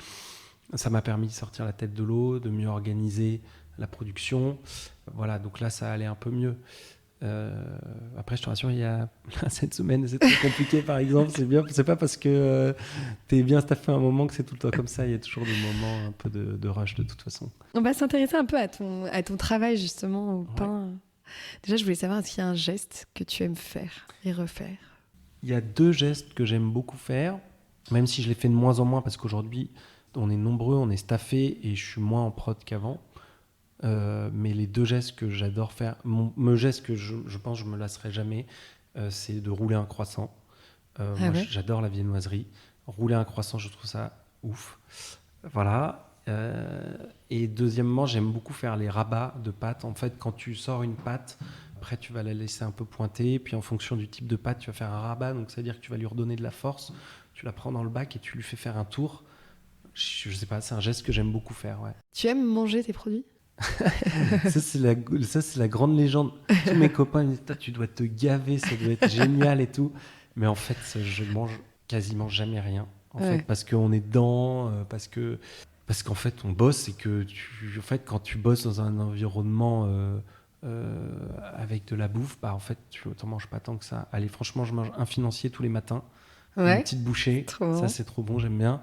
Ça m'a permis de sortir la tête de l'eau, de mieux organiser la production. Voilà, donc là, ça allait un peu mieux. Après, je te rassure, il y a cette semaine, c'est très compliqué, par exemple. C'est pas parce que t'es bien staffé un moment que c'est tout le temps comme ça. Il y a toujours des moments un peu de rush, de toute façon. On va s'intéresser un peu à ton travail, justement, au pain. Déjà, je voulais savoir, est-ce qu'il y a un geste que tu aimes faire et refaire? Il y a 2 gestes que j'aime beaucoup faire, même si je les fais de moins en moins, parce qu'aujourd'hui, on est nombreux, on est staffé, et je suis moins en prod qu'avant. Mais les 2 gestes que j'adore faire, le geste que je pense que je me lasserai jamais, c'est de rouler un croissant. Moi, j'adore la viennoiserie. Rouler un croissant, je trouve ça ouf. Voilà. Et deuxièmement, j'aime beaucoup faire les rabats de pâte. En fait, quand tu sors une pâte, après tu vas la laisser un peu pointer, puis en fonction du type de pâte, tu vas faire un rabat. Donc, c'est-à-dire que tu vas lui redonner de la force. Tu la prends dans le bac et tu lui fais faire un tour. Je sais pas, c'est un geste que j'aime beaucoup faire. Ouais. Tu aimes manger tes produits? Ça, c'est la grande légende. Tous mes copains me disent, tu dois te gaver, ça doit être génial et tout. Mais en fait, je mange quasiment jamais rien. En fait, parce qu'on est dedans, parce qu'en fait, on bosse et que en fait, quand tu bosses dans un environnement avec de la bouffe, bah, en fait, tu n'en manges pas tant que ça. Allez, franchement, je mange un financier tous les matins, une petite bouchée. Ça, c'est trop bon, j'aime bien.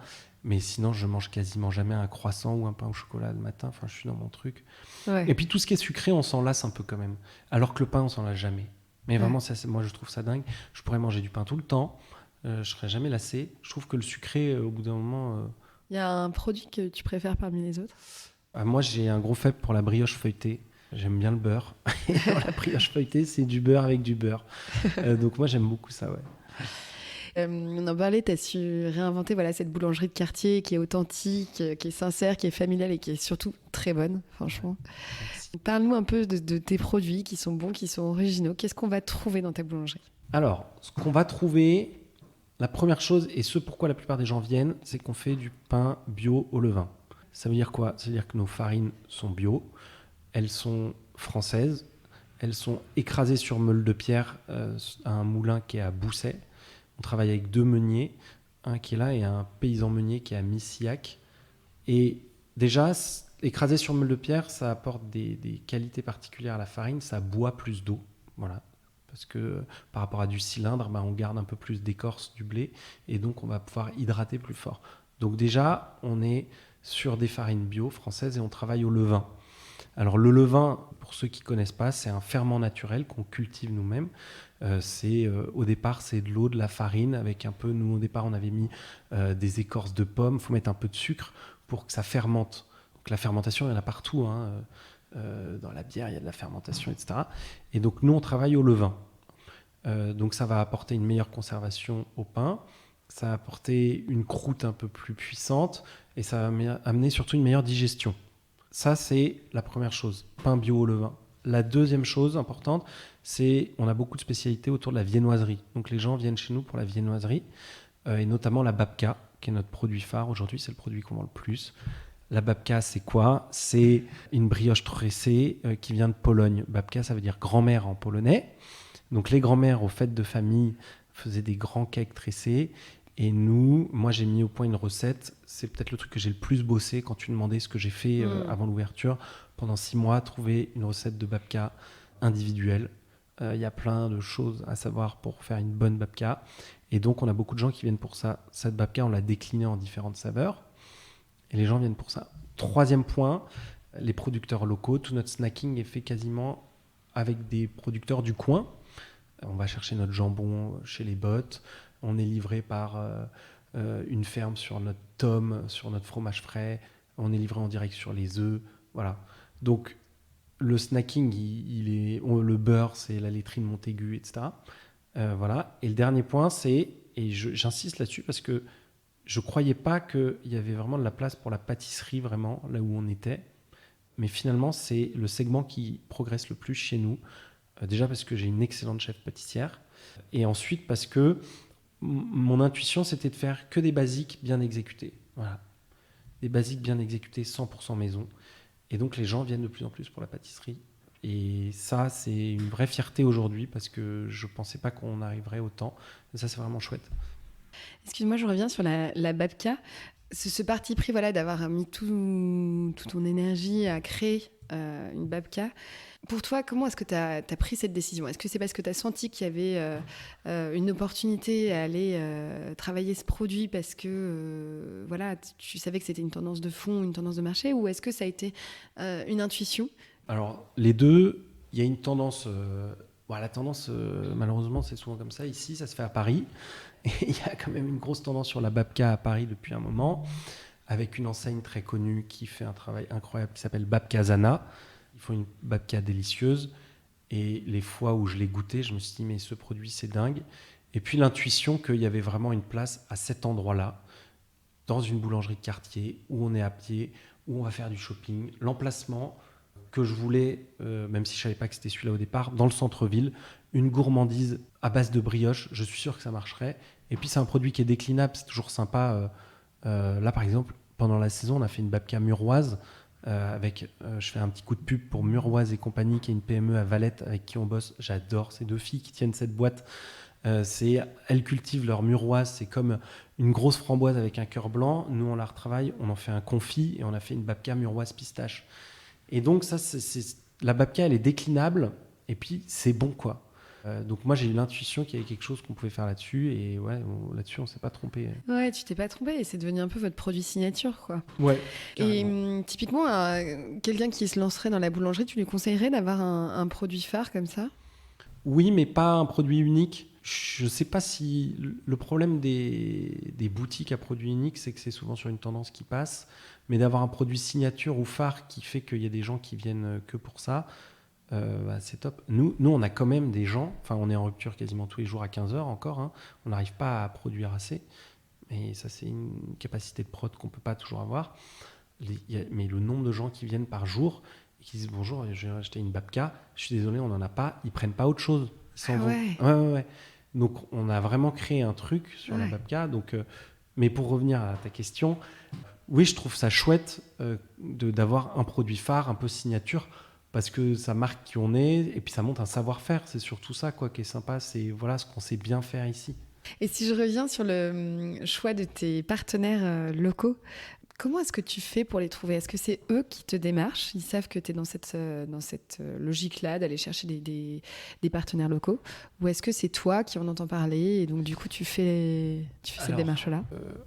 Mais sinon, je mange quasiment jamais un croissant ou un pain au chocolat le matin. Enfin, je suis dans mon truc. Ouais. Et puis tout ce qui est sucré, on s'en lasse un peu quand même. Alors que le pain, on s'en lasse jamais. Mais vraiment, ça, moi, je trouve ça dingue. Je pourrais manger du pain tout le temps. Je serais jamais lassé. Je trouve que le sucré, au bout d'un moment... Il y a un produit que tu préfères parmi les autres? Moi, j'ai un gros faible pour la brioche feuilletée. J'aime bien le beurre. La brioche feuilletée, c'est du beurre avec du beurre. Donc moi, j'aime beaucoup ça, ouais. On en parlait, tu as su réinventer voilà, cette boulangerie de quartier qui est authentique, qui est sincère, qui est familiale et qui est surtout très bonne, franchement. Merci. Parle-nous un peu de tes produits qui sont bons, qui sont originaux. Qu'est-ce qu'on va trouver dans ta boulangerie? Alors, ce qu'on va trouver, la première chose, et ce pourquoi la plupart des gens viennent, c'est qu'on fait du pain bio au levain. Ça veut dire quoi? Ça veut dire que nos farines sont bio, elles sont françaises, elles sont écrasées sur meule de pierre à un moulin qui est à Bousset. On travaille avec 2 meuniers, un qui est là et un paysan meunier qui est à Missillac. Et déjà, écrasé sur meule de pierre, ça apporte des qualités particulières à la farine, ça boit plus d'eau. Voilà. Parce que par rapport à du cylindre, on garde un peu plus d'écorce du blé et donc on va pouvoir hydrater plus fort. Donc déjà, on est sur des farines bio françaises et on travaille au levain. Alors le levain, pour ceux qui ne connaissent pas, c'est un ferment naturel qu'on cultive nous-mêmes. Au départ, c'est de l'eau, de la farine, avec un peu, nous au départ, on avait mis des écorces de pommes. Il faut mettre un peu de sucre pour que ça fermente. Donc la fermentation, il y en a partout. Dans la bière, il y a de la fermentation, etc. Et donc nous, on travaille au levain. Donc ça va apporter une meilleure conservation au pain. Ça va apporter une croûte un peu plus puissante et ça va amener surtout une meilleure digestion. Ça, c'est la première chose, pain bio au levain. La deuxième chose importante, c'est on a beaucoup de spécialités autour de la viennoiserie. Donc les gens viennent chez nous pour la viennoiserie, et notamment la babka, qui est notre produit phare. Aujourd'hui, c'est le produit qu'on vend le plus. La babka, c'est quoi? C'est une brioche tressée qui vient de Pologne. Babka, ça veut dire grand-mère en polonais. Donc les grands-mères aux fêtes de famille faisaient des grands cakes tressés. Et moi, j'ai mis au point une recette. C'est peut-être le truc que j'ai le plus bossé quand tu demandais ce que j'ai fait avant l'ouverture. Pendant 6 mois, trouver une recette de babka individuelle. Il y a plein de choses à savoir pour faire une bonne babka. Et donc, on a beaucoup de gens qui viennent pour ça. Cette babka, on l'a déclinée en différentes saveurs. Et les gens viennent pour ça. Troisième point, les producteurs locaux. Tout notre snacking est fait quasiment avec des producteurs du coin. On va chercher notre jambon chez les Bottes. On est livré par une ferme sur notre tome, sur notre fromage frais. On est livré en direct sur les œufs. Voilà. Donc, le snacking, le beurre, c'est la laiterie de Montaigu, etc. Voilà. Et le dernier point, j'insiste là-dessus parce que je ne croyais pas qu'il y avait vraiment de la place pour la pâtisserie, vraiment, là où on était. Mais finalement, c'est le segment qui progresse le plus chez nous. Déjà parce que j'ai une excellente chef pâtissière. Et ensuite parce que mon intuition, c'était de faire que des basiques bien exécutés. Voilà. Des basiques bien exécutés, 100% maison. Et donc, les gens viennent de plus en plus pour la pâtisserie. Et ça, c'est une vraie fierté aujourd'hui parce que je ne pensais pas qu'on arriverait autant. Et ça, c'est vraiment chouette. Excuse-moi, je reviens sur la babka. Ce parti pris d'avoir mis toute ton énergie à créer une babka. Pour toi, comment est-ce que tu as pris cette décision? Est-ce que c'est parce que tu as senti qu'il y avait une opportunité à aller travailler ce produit parce que tu savais que c'était une tendance de fond, une tendance de marché, ou est-ce que ça a été une intuition? Alors, les deux, il y a une tendance... la tendance, malheureusement, c'est souvent comme ça. Ici, ça se fait à Paris. Et il y a quand même une grosse tendance sur la babka à Paris depuis un moment, avec une enseigne très connue qui fait un travail incroyable qui s'appelle Babkazana. Ils font une babka délicieuse. Et les fois où je l'ai goûté, je me suis dit, mais ce produit, c'est dingue. Et puis l'intuition qu'il y avait vraiment une place à cet endroit-là, dans une boulangerie de quartier, où on est à pied, où on va faire du shopping. L'emplacement que je voulais, même si je ne savais pas que c'était celui-là au départ, dans le centre-ville, une gourmandise à base de brioche, je suis sûr que ça marcherait. Et puis c'est un produit qui est déclinable, c'est toujours sympa. Là, par exemple, pendant la saison, on a fait une babka muroise, je fais un petit coup de pub pour Muroise et compagnie, qui est une PME à Valette avec qui on bosse. J'adore ces 2 filles qui tiennent cette boîte. Elles cultivent leur muroise, c'est comme une grosse framboise avec un cœur blanc. Nous, on la retravaille, on en fait un confit et on a fait une babka muroise pistache. Et donc, ça, la babka, elle est déclinable et puis c'est bon, quoi. Donc moi j'ai eu l'intuition qu'il y avait quelque chose qu'on pouvait faire là-dessus et là-dessus on s'est pas trompé. Ouais, tu t'es pas trompé et c'est devenu un peu votre produit signature, quoi. Ouais. Et typiquement, quelqu'un qui se lancerait dans la boulangerie, tu lui conseillerais d'avoir un produit phare comme ça? Oui, mais pas un produit unique. Je sais pas si le problème des boutiques à produits uniques, c'est que c'est souvent sur une tendance qui passe, mais d'avoir un produit signature ou phare qui fait qu'il y a des gens qui viennent que pour ça. C'est top. Nous, on a quand même des gens, enfin on est en rupture quasiment tous les jours à 15h encore, hein. On n'arrive pas à produire assez, et ça c'est une capacité de prod qu'on peut pas toujours avoir. Mais le nombre de gens qui viennent par jour et qui disent bonjour, j'ai acheté une babka, je suis désolé, on n'en a pas, ils prennent pas autre chose. Ils s'en vont. Ouais. Donc on a vraiment créé un truc sur la babka. Donc, mais pour revenir à ta question, oui, je trouve ça chouette d'avoir un produit phare, un peu signature, parce que ça marque qui on est et puis ça montre un savoir-faire. C'est surtout ça quoi, qui est sympa, c'est voilà ce qu'on sait bien faire ici. Et si je reviens sur le choix de tes partenaires locaux, comment est-ce que tu fais pour les trouver? Est-ce que c'est eux qui te démarchent? Ils savent que tu es dans cette logique-là d'aller chercher des partenaires locaux? Ou est-ce que c'est toi qui en entends parler et donc du coup tu fais cette démarche-là?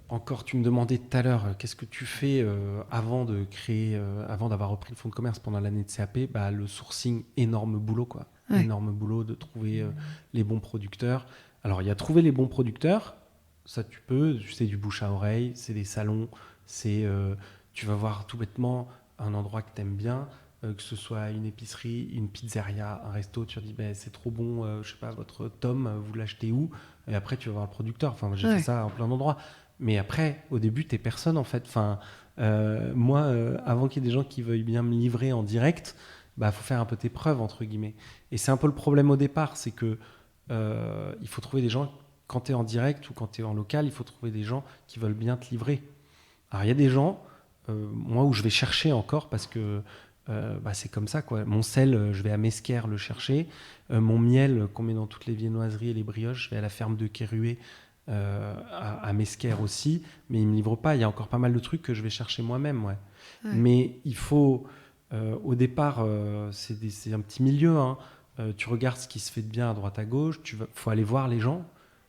Encore, tu me demandais tout à l'heure, qu'est-ce que tu fais avant de créer, avant d'avoir repris le fonds de commerce pendant l'année de CAP? Le sourcing, énorme boulot quoi. Ouais. Énorme boulot de trouver les bons producteurs. Alors il y a trouver les bons producteurs, ça tu peux, c'est du bouche à oreille, c'est des salons. Tu vas voir tout bêtement un endroit que tu aimes bien, que ce soit une épicerie, une pizzeria, un resto, tu te dis c'est trop bon, je sais pas, votre tome, vous l'achetez où? Et après tu vas voir le producteur. Enfin, j'ai fait ça en plein d'endroits. Mais après, au début, t'es personne en fait. Enfin, moi, avant qu'il y ait des gens qui veuillent bien me livrer en direct, faut faire un peu tes preuves entre guillemets. Et c'est un peu le problème au départ, c'est que il faut trouver des gens, quand tu es en direct ou quand tu es en local, il faut trouver des gens qui veulent bien te livrer. Alors, il y a des gens, moi, où je vais chercher encore parce que c'est comme ça, quoi. Mon sel, je vais à Mesquer le chercher. Mon miel, qu'on met dans toutes les viennoiseries et les brioches, je vais à la ferme de Kérué à Mesquer aussi. Mais ils ne me livrent pas. Il y a encore pas mal de trucs que je vais chercher moi-même. Ouais. Mais il faut, au départ, c'est un petit milieu. Hein. Tu regardes ce qui se fait de bien à droite à gauche. Faut aller voir les gens.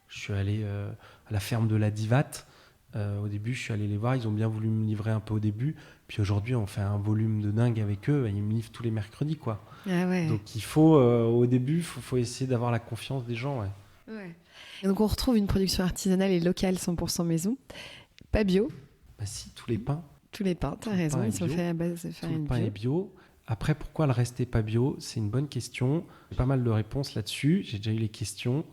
Je suis allé à la ferme de la Divate. Au début, je suis allé les voir, ils ont bien voulu me livrer un peu au début. Puis aujourd'hui, on fait un volume de dingue avec eux. Ils me livrent tous les mercredis, quoi. Ah ouais. Donc il faut, au début, faut essayer d'avoir la confiance des gens. Ouais. Et donc on retrouve une production artisanale et locale 100% maison. Pas bio. Si, tous les pains. Tous les pains, t'as raison, ils sont faits à base de farine bio. Tout le pain est bio. Après, pourquoi le reste est pas bio? C'est une bonne question. J'ai pas mal de réponses là-dessus. J'ai déjà eu les questions.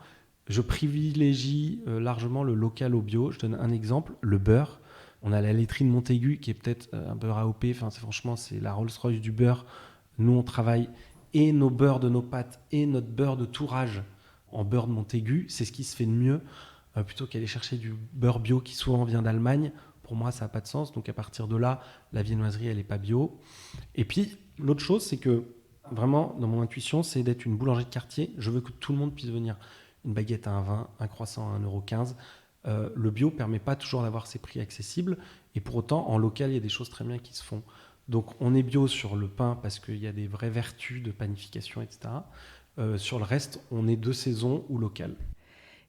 Je privilégie largement le local au bio. Je donne un exemple, le beurre. On a la laiterie de Montaigu qui est peut-être un beurre AOP. Enfin, franchement, c'est la Rolls-Royce du beurre. Nous, on travaille et nos beurres de nos pâtes et notre beurre de Tourage en beurre de Montaigu. C'est ce qui se fait de mieux plutôt qu'aller chercher du beurre bio qui souvent vient d'Allemagne. Pour moi, ça n'a pas de sens. Donc, à partir de là, la viennoiserie, elle n'est pas bio. Et puis, l'autre chose, c'est que vraiment, dans mon intuition, c'est d'être une boulangerie de quartier. Je veux que tout le monde puisse venir. Une baguette à 1,20, un croissant à 1,15 €. Le bio ne permet pas toujours d'avoir ces prix accessibles. Et pour autant, en local, il y a des choses très bien qui se font. Donc, on est bio sur le pain parce qu'il y a des vraies vertus de panification, etc. Sur le reste, on est de saison ou local.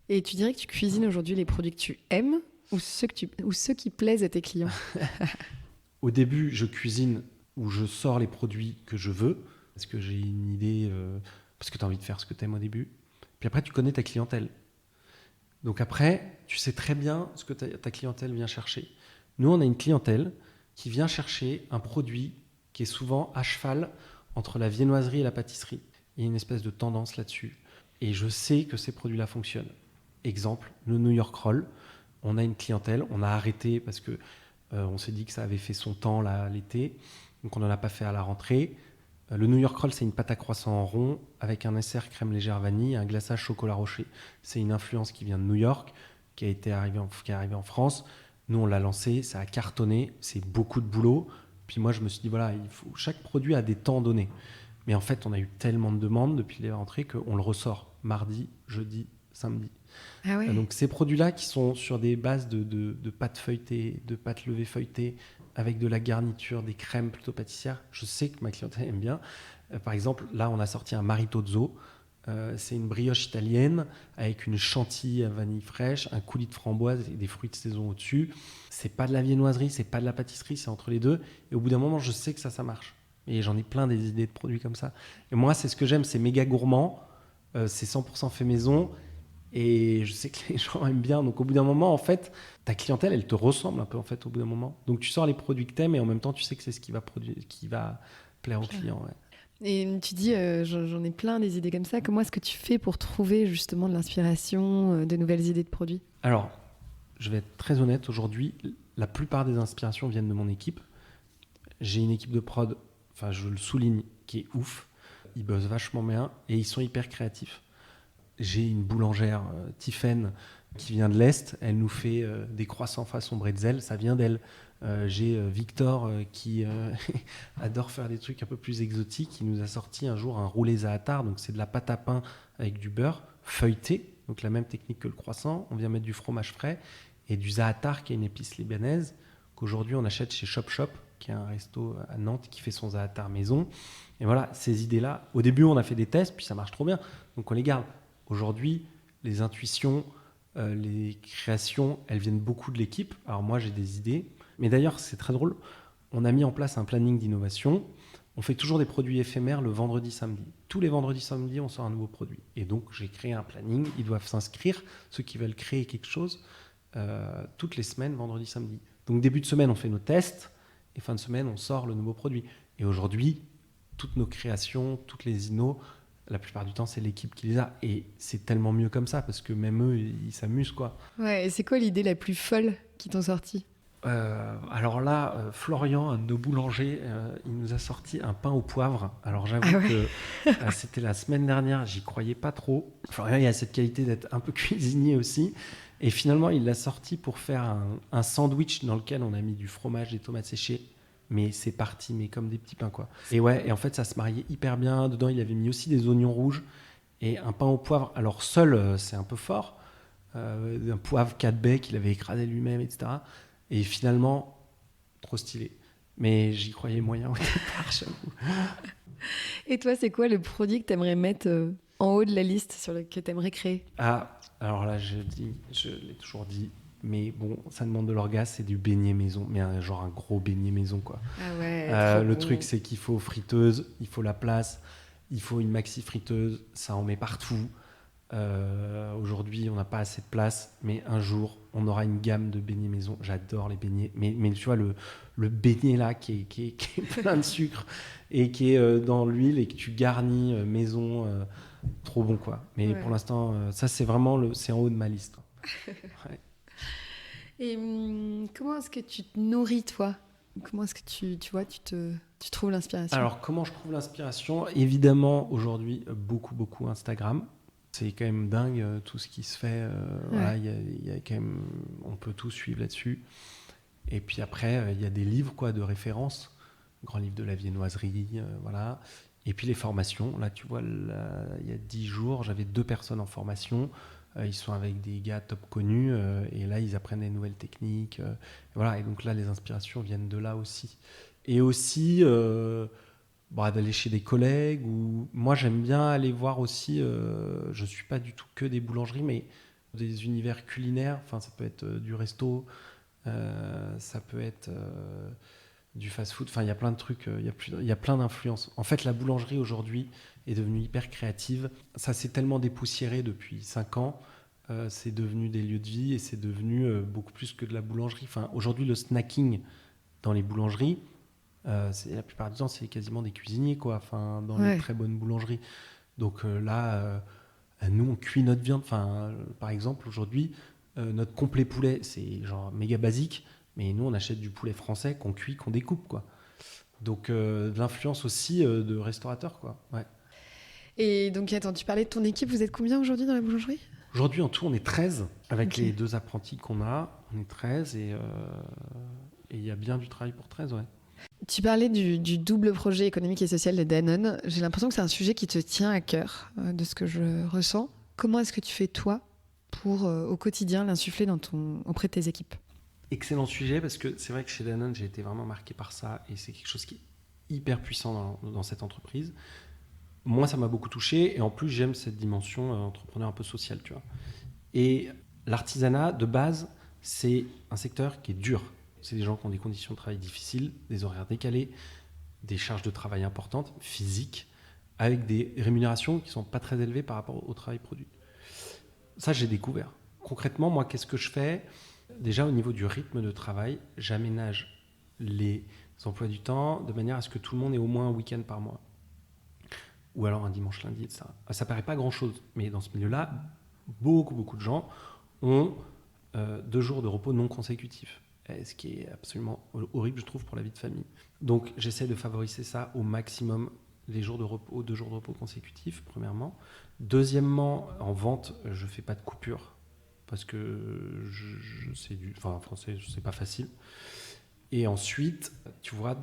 Et tu dirais que tu cuisines aujourd'hui les produits que tu aimes ou ceux qui plaisent à tes clients? Au début, je cuisine ou je sors les produits que je veux parce que j'ai une idée, parce que tu as envie de faire ce que tu aimes au début. Puis après, tu connais ta clientèle. Donc après, tu sais très bien ce que ta clientèle vient chercher. Nous, on a une clientèle qui vient chercher un produit qui est souvent à cheval entre la viennoiserie et la pâtisserie. Il y a une espèce de tendance là-dessus. Et je sais que ces produits-là fonctionnent. Exemple, le New York Roll. On a une clientèle, on a arrêté parce que on s'est dit que ça avait fait son temps là, l'été. Donc on n'en a pas fait à la rentrée. Le New York Roll, c'est une pâte à croissant en rond avec un dessert crème légère vanille et un glaçage chocolat rocher. C'est une influence qui vient de New York, qui est arrivée en France. Nous, on l'a lancé, ça a cartonné, c'est beaucoup de boulot. Puis moi, je me suis dit, voilà, chaque produit a des temps donnés. Mais en fait, on a eu tellement de demandes depuis les rentrées qu'on le ressort mardi, jeudi, samedi. Ah ouais. Donc ces produits-là qui sont sur des bases de pâte feuilletée, de pâte levée feuilletée, avec de la garniture, des crèmes plutôt pâtissières, je sais que ma clientèle aime bien. Par exemple, là, on a sorti un Maritozzo C'est une brioche italienne avec une chantilly à vanille fraîche, un coulis de framboise et des fruits de saison au-dessus. C'est pas de la viennoiserie, c'est pas de la pâtisserie, c'est entre les deux. Et au bout d'un moment, je sais que ça marche. Et j'en ai plein des idées de produits comme ça. Et moi, c'est ce que j'aime, c'est méga gourmand, c'est 100% fait maison. Et je sais que les gens aiment bien. Donc au bout d'un moment, en fait, ta clientèle, elle te ressemble un peu en fait au bout d'un moment. Donc tu sors les produits que t'aimes et en même temps, tu sais que c'est ce qui va plaire aux clients. Ouais. Et tu dis, j'en ai plein des idées comme ça. Comment est-ce que tu fais pour trouver justement de l'inspiration, de nouvelles idées de produits ? Alors, je vais être très honnête. Aujourd'hui, la plupart des inspirations viennent de mon équipe. J'ai une équipe de prod, enfin je le souligne, qui est ouf. Ils bossent vachement bien et ils sont hyper créatifs. J'ai une boulangère, Tiffaine, qui vient de l'Est. Elle nous fait des croissants façon bretzel, ça vient d'elle. J'ai Victor qui adore faire des trucs un peu plus exotiques. Il nous a sorti un jour un roulé za'atar. Donc c'est de la pâte à pain avec du beurre feuilleté, donc la même technique que le croissant. On vient mettre du fromage frais et du za'atar, qui est une épice libanaise, qu'aujourd'hui on achète chez Chop Chop, qui est un resto à Nantes qui fait son za'atar maison. Et voilà, ces idées-là, au début on a fait des tests, puis ça marche trop bien, donc on les garde. Aujourd'hui, les intuitions, les créations, elles viennent beaucoup de l'équipe. Alors moi, j'ai des idées. Mais d'ailleurs, c'est très drôle. On a mis en place un planning d'innovation. On fait toujours des produits éphémères le vendredi, samedi. Tous les vendredis, samedi, on sort un nouveau produit. Et donc, j'ai créé un planning. Ils doivent s'inscrire, ceux qui veulent créer quelque chose, toutes les semaines, vendredi, samedi. Donc, début de semaine, on fait nos tests. Et fin de semaine, on sort le nouveau produit. Et aujourd'hui, toutes nos créations, toutes les innos, la plupart du temps, c'est l'équipe qui les a. Et c'est tellement mieux comme ça, parce que même eux, ils s'amusent, quoi. Ouais, et c'est quoi l'idée la plus folle qui t'ont sorti ? Alors là, Florian, un de nos boulangers, il nous a sorti un pain au poivre. Alors j'avoue que c'était la semaine dernière, j'y croyais pas trop. Florian, il a cette qualité d'être un peu cuisinier aussi. Et finalement, il l'a sorti pour faire un sandwich dans lequel on a mis du fromage, des tomates séchées. Mais c'est parti, mais comme des petits pains, quoi. Et ouais, et en fait, ça se mariait hyper bien. Dedans, il avait mis aussi des oignons rouges et un pain au poivre. Alors seul, c'est un peu fort. Un poivre 4 baies qu'il avait écrasé lui-même, etc. Et finalement, trop stylé. Mais j'y croyais moyen au départ, j'avoue. Et toi, c'est quoi le produit que tu aimerais mettre en haut de la liste que tu aimerais créer ? Ah, alors là, je l'ai toujours dit, mais bon, ça demande de l'orgasme, c'est du beignet maison, mais genre un gros beignet maison, quoi. Ah ouais, le truc, c'est qu'il faut friteuse, il faut la place, il faut une maxi friteuse, ça en met partout. Aujourd'hui, on n'a pas assez de place, mais un jour, on aura une gamme de beignets maison. J'adore les beignets, mais tu vois, le beignet là qui est plein de sucre et qui est dans l'huile et que tu garnis maison, trop bon, quoi. Mais pour l'instant, ça, c'est vraiment c'est en haut de ma liste, quoi. Ouais. Et comment est-ce que tu te nourris, toi ? Comment est-ce que tu trouves l'inspiration ? Alors, comment je trouve l'inspiration ? Évidemment, aujourd'hui, beaucoup Instagram. C'est quand même dingue tout ce qui se fait. Voilà, il y a quand même, on peut tout suivre là-dessus. Et puis après, il y a des livres, quoi, de référence. Grand livre de la viennoiserie, voilà. Et puis les formations. Là, tu vois, il y a 10 jours, j'avais 2 personnes en formation. Ils sont avec des gars top connus. Et là, ils apprennent des nouvelles techniques. Voilà. Et donc là, les inspirations viennent de là aussi. Et aussi... d'aller chez des collègues, ou moi j'aime bien aller voir aussi, je suis pas du tout que des boulangeries, mais des univers culinaires. Enfin, ça peut être du resto, ça peut être du fast-food. Enfin, il y a plein de trucs, il y a plein d'influences. En fait, la boulangerie aujourd'hui est devenue hyper créative. Ça s'est tellement dépoussiéré depuis 5 ans. C'est devenu des lieux de vie et c'est devenu beaucoup plus que de la boulangerie. Enfin, aujourd'hui, le snacking dans les boulangeries, la plupart du temps, c'est quasiment des cuisiniers, quoi. Enfin, dans les très bonnes boulangeries. Donc là, nous, on cuit notre viande. Enfin, par exemple, aujourd'hui, notre complet poulet, c'est genre méga basique, mais nous, on achète du poulet français qu'on cuit, qu'on découpe, quoi. Donc, de l'influence aussi de restaurateurs, quoi. Ouais. Et donc, attends, tu parlais de ton équipe. Vous êtes combien aujourd'hui dans la boulangerie ? Aujourd'hui, en tout, on est 13. Avec les 2 apprentis qu'on a, on est 13 et il y a bien du travail pour 13, ouais. Tu parlais du double projet économique et social de Danone. J'ai l'impression que c'est un sujet qui te tient à cœur, de ce que je ressens. Comment est-ce que tu fais, toi, pour, au quotidien, l'insuffler auprès de tes équipes ? Excellent sujet, parce que c'est vrai que chez Danone, j'ai été vraiment marqué par ça, et c'est quelque chose qui est hyper puissant dans cette entreprise. moi, ça m'a beaucoup touché. Et en plus, j'aime cette dimension entrepreneur un peu sociale, tu vois. Et l'artisanat, de base, c'est un secteur qui est dur. C'est des gens qui ont des conditions de travail difficiles, des horaires décalés, des charges de travail importantes, physiques, avec des rémunérations qui ne sont pas très élevées par rapport au travail produit. Ça, j'ai découvert. Concrètement, moi, qu'est-ce que je fais ? Déjà, au niveau du rythme de travail, j'aménage les emplois du temps de manière à ce que tout le monde ait au moins un week-end par mois. Ou alors un dimanche, lundi, etc. Ça paraît pas grand-chose, mais dans ce milieu-là, beaucoup de gens ont 2 jours de repos non consécutifs. Ce qui est absolument horrible, je trouve, pour la vie de famille. Donc, j'essaie de favoriser ça au maximum, les jours de repos, 2 jours de repos consécutifs, premièrement. Deuxièmement, en vente, je ne fais pas de coupure, parce que en français, c'est pas facile. Et ensuite, tu vois,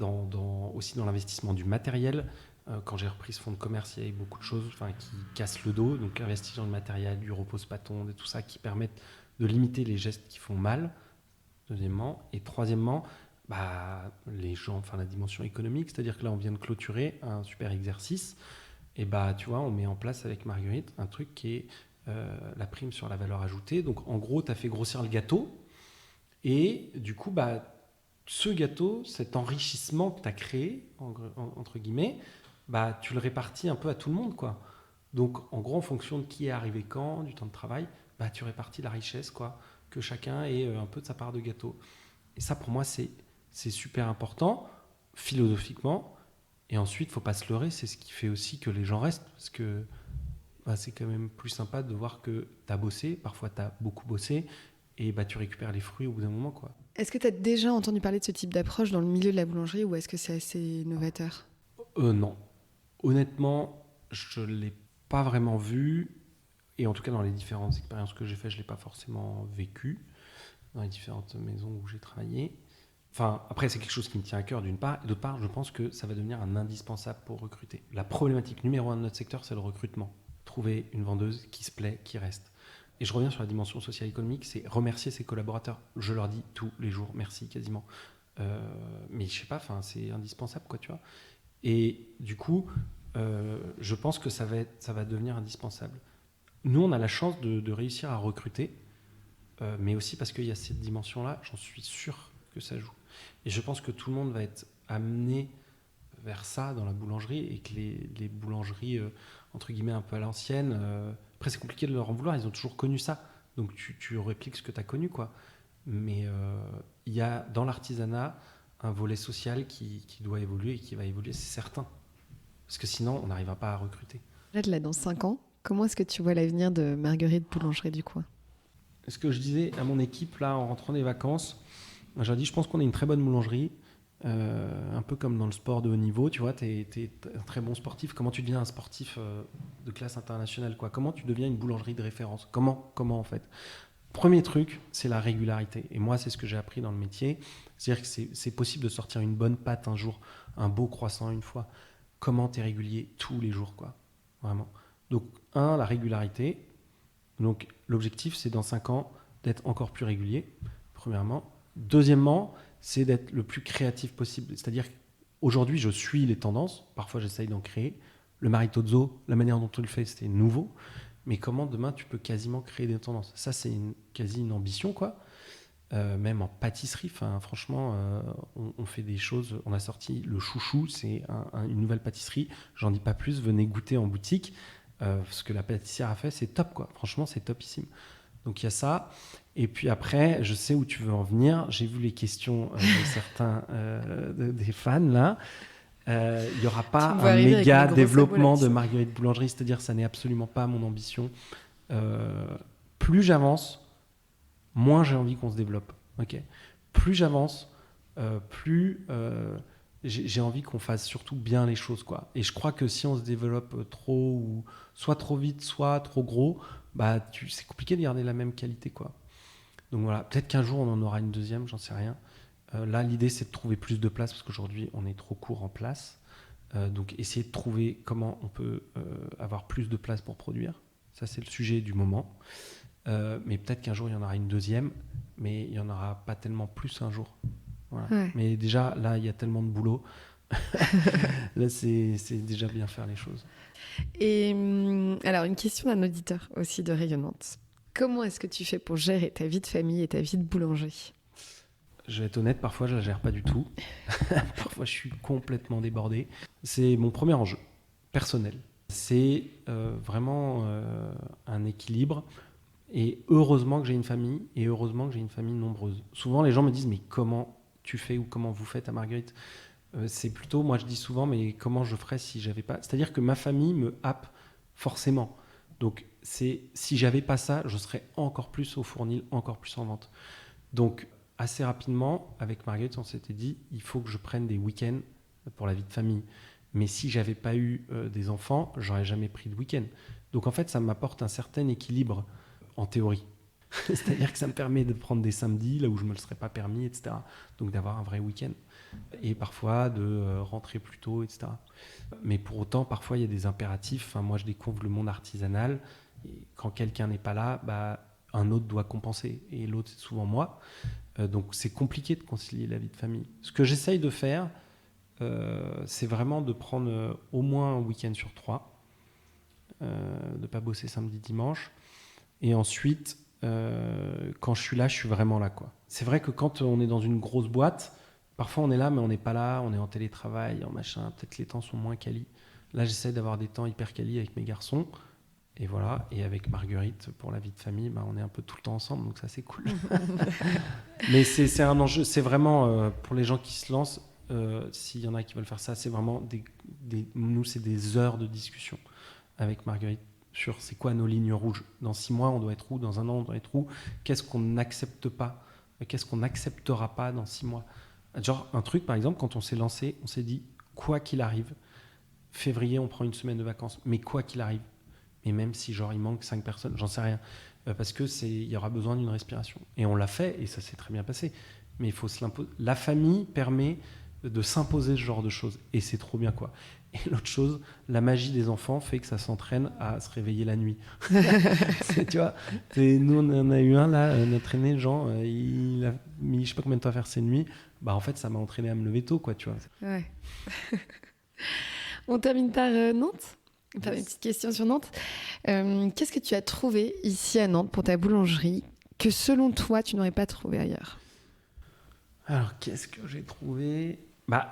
aussi dans l'investissement du matériel, quand j'ai repris ce fonds de commerce, il y avait beaucoup de choses qui cassent le dos. Donc, investir dans le matériel, du repose-bâton, tout ça qui permettent de limiter les gestes qui font mal. Deuxièmement. Et troisièmement, les gens, la dimension économique, c'est-à-dire que là, on vient de clôturer un super exercice. Et tu vois, on met en place avec Marguerite un truc qui est la prime sur la valeur ajoutée. Donc, en gros, tu as fait grossir le gâteau. Et du coup, ce gâteau, cet enrichissement que tu as créé, entre guillemets, tu le répartis un peu à tout le monde, quoi. Donc, en gros, en fonction de qui est arrivé quand, du temps de travail, tu répartis la richesse, quoi, que chacun ait un peu de sa part de gâteau. Et ça, pour moi, c'est super important, philosophiquement. Et ensuite, il ne faut pas se leurrer, c'est ce qui fait aussi que les gens restent, parce que c'est quand même plus sympa de voir que tu as bossé, parfois tu as beaucoup bossé, et tu récupères les fruits au bout d'un moment, quoi. Est-ce que tu as déjà entendu parler de ce type d'approche dans le milieu de la boulangerie ou est-ce que c'est assez novateur ? Non. Honnêtement, je ne l'ai pas vraiment vu. Et en tout cas, dans les différentes expériences que j'ai faites, je ne l'ai pas forcément vécu. Dans les différentes maisons où j'ai travaillé. Après, c'est quelque chose qui me tient à cœur d'une part. Et d'autre part, je pense que ça va devenir un indispensable pour recruter. La problématique numéro 1 de notre secteur, c'est le recrutement. Trouver une vendeuse qui se plaît, qui reste. Et je reviens sur la dimension sociale économique, c'est remercier ses collaborateurs. Je leur dis tous les jours merci quasiment. Mais je sais pas, c'est indispensable, quoi, tu vois. Et du coup, je pense que ça va devenir indispensable. Nous, on a la chance de réussir à recruter, mais aussi parce qu'il y a cette dimension-là, j'en suis sûr que ça joue. Et je pense que tout le monde va être amené vers ça dans la boulangerie et que les boulangeries, entre guillemets, un peu à l'ancienne, après c'est compliqué de leur en vouloir, ils ont toujours connu ça. Donc tu répliques ce que tu as connu, quoi. Mais il y a dans l'artisanat un volet social qui doit évoluer et qui va évoluer, c'est certain. Parce que sinon, on n'arrivera pas à recruter. Là, dans 5 ans, comment est-ce que tu vois l'avenir de Marguerite Boulangerie du coin ? Ce que je disais à mon équipe, là, en rentrant des vacances, j'ai dit, je pense qu'on est une très bonne boulangerie, un peu comme dans le sport de haut niveau, tu vois, t'es un très bon sportif. Comment tu deviens un sportif de classe internationale, quoi ? Comment tu deviens une boulangerie de référence ? Comment en fait ? Premier truc, c'est la régularité. Et moi, c'est ce que j'ai appris dans le métier. C'est-à-dire que c'est possible de sortir une bonne pâte un jour, un beau croissant une fois. Comment t'es régulier tous les jours, quoi. Vraiment. Donc, la régularité. Donc, l'objectif, c'est dans 5 ans d'être encore plus régulier, premièrement. Deuxièmement, c'est d'être le plus créatif possible. C'est-à-dire qu'aujourd'hui, je suis les tendances. Parfois, j'essaye d'en créer. Le maritozzo, la manière dont on le fait, c'était nouveau. Mais comment demain, tu peux quasiment créer des tendances ? Ça, c'est quasi une ambition, quoi. Même en pâtisserie, franchement, on fait des choses. On a sorti le chouchou, c'est une nouvelle pâtisserie. J'en dis pas plus, venez goûter en boutique. Ce que la pâtissière a fait, c'est top, quoi. Franchement, c'est topissime. Donc il y a ça. Et puis après, je sais où tu veux en venir. J'ai vu les questions de certains des fans là. Il n'y aura pas un méga développement de Marguerite Boulangerie, c'est-à-dire que ça n'est absolument pas mon ambition. Plus j'avance, moins j'ai envie qu'on se développe. Okay. Plus j'avance, plus j'ai envie qu'on fasse surtout bien les choses, quoi. Et je crois que si on se développe trop, ou soit trop vite, soit trop gros, c'est compliqué de garder la même qualité, quoi. Donc voilà, peut-être qu'un jour on en aura une deuxième, j'en sais rien. Là, l'idée c'est de trouver plus de place parce qu'aujourd'hui on est trop court en place. Donc essayer de trouver comment on peut avoir plus de place pour produire. Ça, c'est le sujet du moment. Mais peut-être qu'un jour il y en aura une deuxième, mais il n'y en aura pas tellement plus un jour. Voilà. Ouais. Mais déjà, là, il y a tellement de boulot Là, c'est déjà bien faire les choses. Et alors, une question d'un auditeur aussi de Rayonnante. Comment est-ce que tu fais pour gérer ta vie de famille et ta vie de boulanger ? Je vais être honnête, parfois, je la gère pas du tout. Parfois, je suis complètement débordé. C'est mon premier enjeu personnel. C'est vraiment un équilibre. Et heureusement que j'ai une famille, et heureusement que j'ai une famille nombreuse. Souvent, les gens me disent, mais comment tu fais ou comment vous faites à Marguerite ? C'est plutôt, moi je dis souvent, mais comment je ferais si j'avais pas... C'est-à-dire que ma famille me happe forcément. Donc, si j'avais pas ça, je serais encore plus au Fournil, encore plus en vente. Donc, assez rapidement, avec Marguerite, on s'était dit, il faut que je prenne des week-ends pour la vie de famille. Mais si j'avais pas eu des enfants, j'aurais jamais pris de week-end. Donc, en fait, ça m'apporte un certain équilibre en théorie. C'est-à-dire que ça me permet de prendre des samedis là où je ne me le serais pas permis, etc. Donc d'avoir un vrai week-end. Et parfois de rentrer plus tôt, etc. Mais pour autant, parfois, il y a des impératifs. Enfin, moi, je découvre le monde artisanal. Et quand quelqu'un n'est pas là, un autre doit compenser. Et l'autre, c'est souvent moi. Donc c'est compliqué de concilier la vie de famille. Ce que j'essaye de faire, c'est vraiment de prendre au moins un week-end sur 3. De ne pas bosser samedi, dimanche. Et ensuite, quand je suis là, je suis vraiment là, quoi. C'est vrai que quand on est dans une grosse boîte, parfois on est là, mais on n'est pas là, on est en télétravail, en machin, peut-être les temps sont moins quali. Là, j'essaie d'avoir des temps hyper quali avec mes garçons. Et voilà, et avec Marguerite, pour la vie de famille, on est un peu tout le temps ensemble, donc ça, c'est cool. Mais c'est un enjeu, c'est vraiment, pour les gens qui se lancent, s'il y en a qui veulent faire ça, c'est vraiment nous, c'est des heures de discussion avec Marguerite sur c'est quoi nos lignes rouges. Dans 6 mois, on doit être où ? Dans 1 an, on doit être où ? Qu'est-ce qu'on n'accepte pas ? Qu'est-ce qu'on n'acceptera pas dans 6 mois ? Genre, un truc, par exemple, quand on s'est lancé, on s'est dit, quoi qu'il arrive, février, on prend une semaine de vacances, mais quoi qu'il arrive, et même si genre il manque 5 personnes, j'en sais rien, parce que il y aura besoin d'une respiration. Et on l'a fait, et ça s'est très bien passé. Mais il faut se l'imposer. La famille permet de s'imposer ce genre de choses, et c'est trop bien, quoi. Et l'autre chose, la magie des enfants fait que ça s'entraîne à se réveiller la nuit. Tu vois, nous on a eu un là, notre aîné Jean, il a mis je sais pas combien de temps à faire ses nuits. En fait, ça m'a entraîné à me lever tôt, quoi, tu vois. Ouais. On termine par Nantes. Enfin, une petite question sur Nantes. Qu'est-ce que tu as trouvé ici à Nantes pour ta boulangerie que selon toi tu n'aurais pas trouvé ailleurs ? Alors, qu'est-ce que j'ai trouvé ?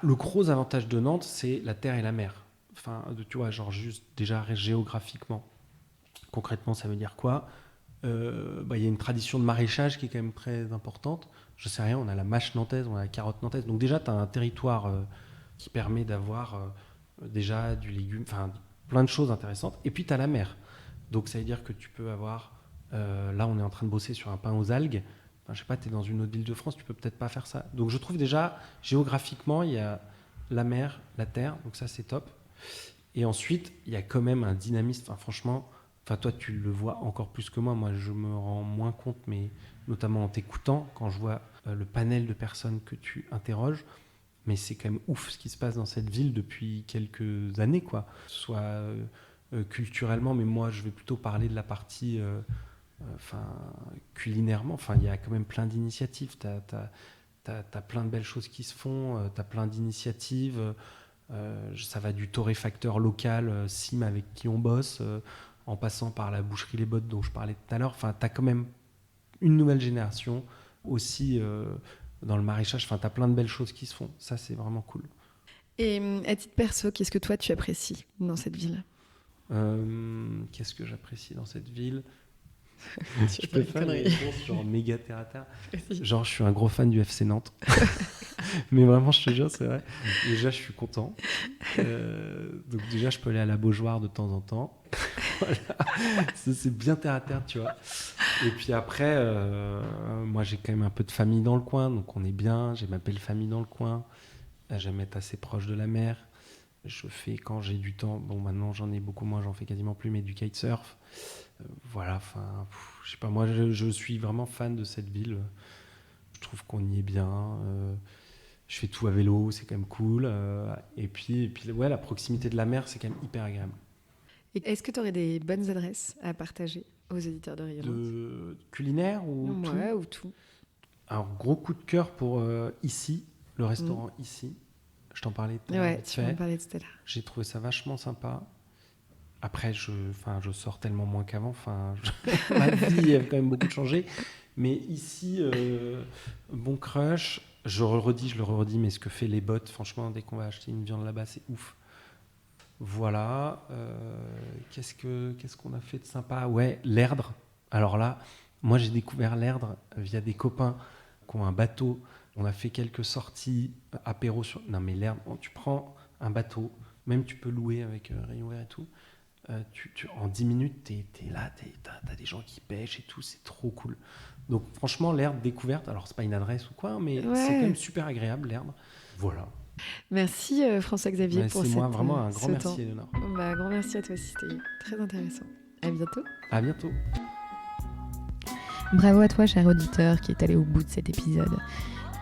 Le gros avantage de Nantes, c'est la terre et la mer. Enfin, tu vois, genre juste déjà géographiquement. Concrètement, ça veut dire quoi ? Y a une tradition de maraîchage qui est quand même très importante. Je sais rien, on a la mâche nantaise, on a la carotte nantaise. Donc déjà, tu as un territoire qui permet d'avoir déjà du légume, enfin plein de choses intéressantes. Et puis, tu as la mer. Donc ça veut dire que tu peux avoir... là, on est en train de bosser sur un pain aux algues. Enfin, je sais pas, tu es dans une autre ville de France, tu peux peut-être pas faire ça. Donc je trouve déjà, géographiquement, il y a la mer, la terre, donc ça c'est top. Et ensuite, il y a quand même un dynamisme, enfin, franchement, toi tu le vois encore plus que moi je me rends moins compte, mais notamment en t'écoutant, quand je vois le panel de personnes que tu interroges, mais c'est quand même ouf ce qui se passe dans cette ville depuis quelques années, quoi. Soit culturellement, mais moi je vais plutôt parler de la partie... culinairement, il y a quand même plein d'initiatives. T'as plein de belles choses qui se font, t'as plein d'initiatives. Ça va du torréfacteur local, Sim, avec qui on bosse, en passant par la boucherie Les Bottes dont je parlais tout à l'heure. T'as quand même une nouvelle génération aussi dans le maraîchage. T'as plein de belles choses qui se font. Ça, c'est vraiment cool. Et à titre perso, qu'est-ce que toi tu apprécies dans cette ville ? Qu'est-ce que j'apprécie dans cette ville ? Je peux faire une réponse genre méga terre à terre. Genre, je suis un gros fan du FC Nantes. Mais vraiment, je te jure, c'est vrai. Déjà, je suis content. Donc déjà, je peux aller à la Beaujoire de temps en temps. Voilà. Ça, c'est bien terre à terre, tu vois. Et puis après, moi, j'ai quand même un peu de famille dans le coin, donc on est bien. J'ai ma belle famille dans le coin. J'aime être assez proche de la mer. Je fais, quand j'ai du temps, maintenant j'en ai beaucoup moins, j'en fais quasiment plus, mais du kitesurf. Voilà, je sais pas, moi je suis vraiment fan de cette ville. Je trouve qu'on y est bien. Je fais tout à vélo, c'est quand même cool. Et puis ouais, la proximité de la mer, c'est quand même hyper agréable. Et est-ce que tu aurais des bonnes adresses à partager aux éditeurs de Rayonnante ? De culinaire ou tout ? Ou tout. Alors, gros coup de cœur pour Ici, le restaurant Ici. Je t'en parlais tout Ouais, tu m'en parlais tout à l'heure. J'ai trouvé ça vachement sympa. Après, je sors tellement moins qu'avant. Ma vie a quand même beaucoup changé. Mais ici, bon crush. Je le redis, mais ce que fait les bottes, franchement, dès qu'on va acheter une viande là-bas, c'est ouf. Voilà. Qu'est-ce qu'on a fait de sympa ? Ouais, l'Erdre. Alors là, moi, j'ai découvert l'Erdre via des copains qui ont un bateau. On a fait quelques sorties, apéro sur... Non, mais l'Erdre, tu prends un bateau, même tu peux louer avec rayon vert et tout. En 10 minutes, t'es là, t'as des gens qui pêchent et tout, c'est trop cool. Donc franchement, l'Erdre découverte, alors c'est pas une adresse ou quoi, mais c'est quand même super agréable, l'Erdre. Voilà. Merci François-Xavier pour c'est moi vraiment un grand merci, temps. Éléonore. Grand merci à toi aussi, c'était très intéressant. À bientôt. À bientôt. Bravo à toi, cher auditeur, qui est allé au bout de cet épisode.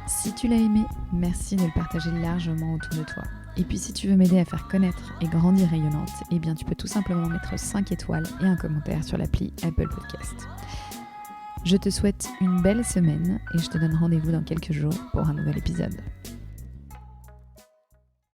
Si tu l'as aimé, merci de le partager largement autour de toi. Et puis si tu veux m'aider à faire connaître et grandir Rayonnante, eh bien tu peux tout simplement mettre 5 étoiles et un commentaire sur l'appli Apple Podcast. Je te souhaite une belle semaine et je te donne rendez-vous dans quelques jours pour un nouvel épisode.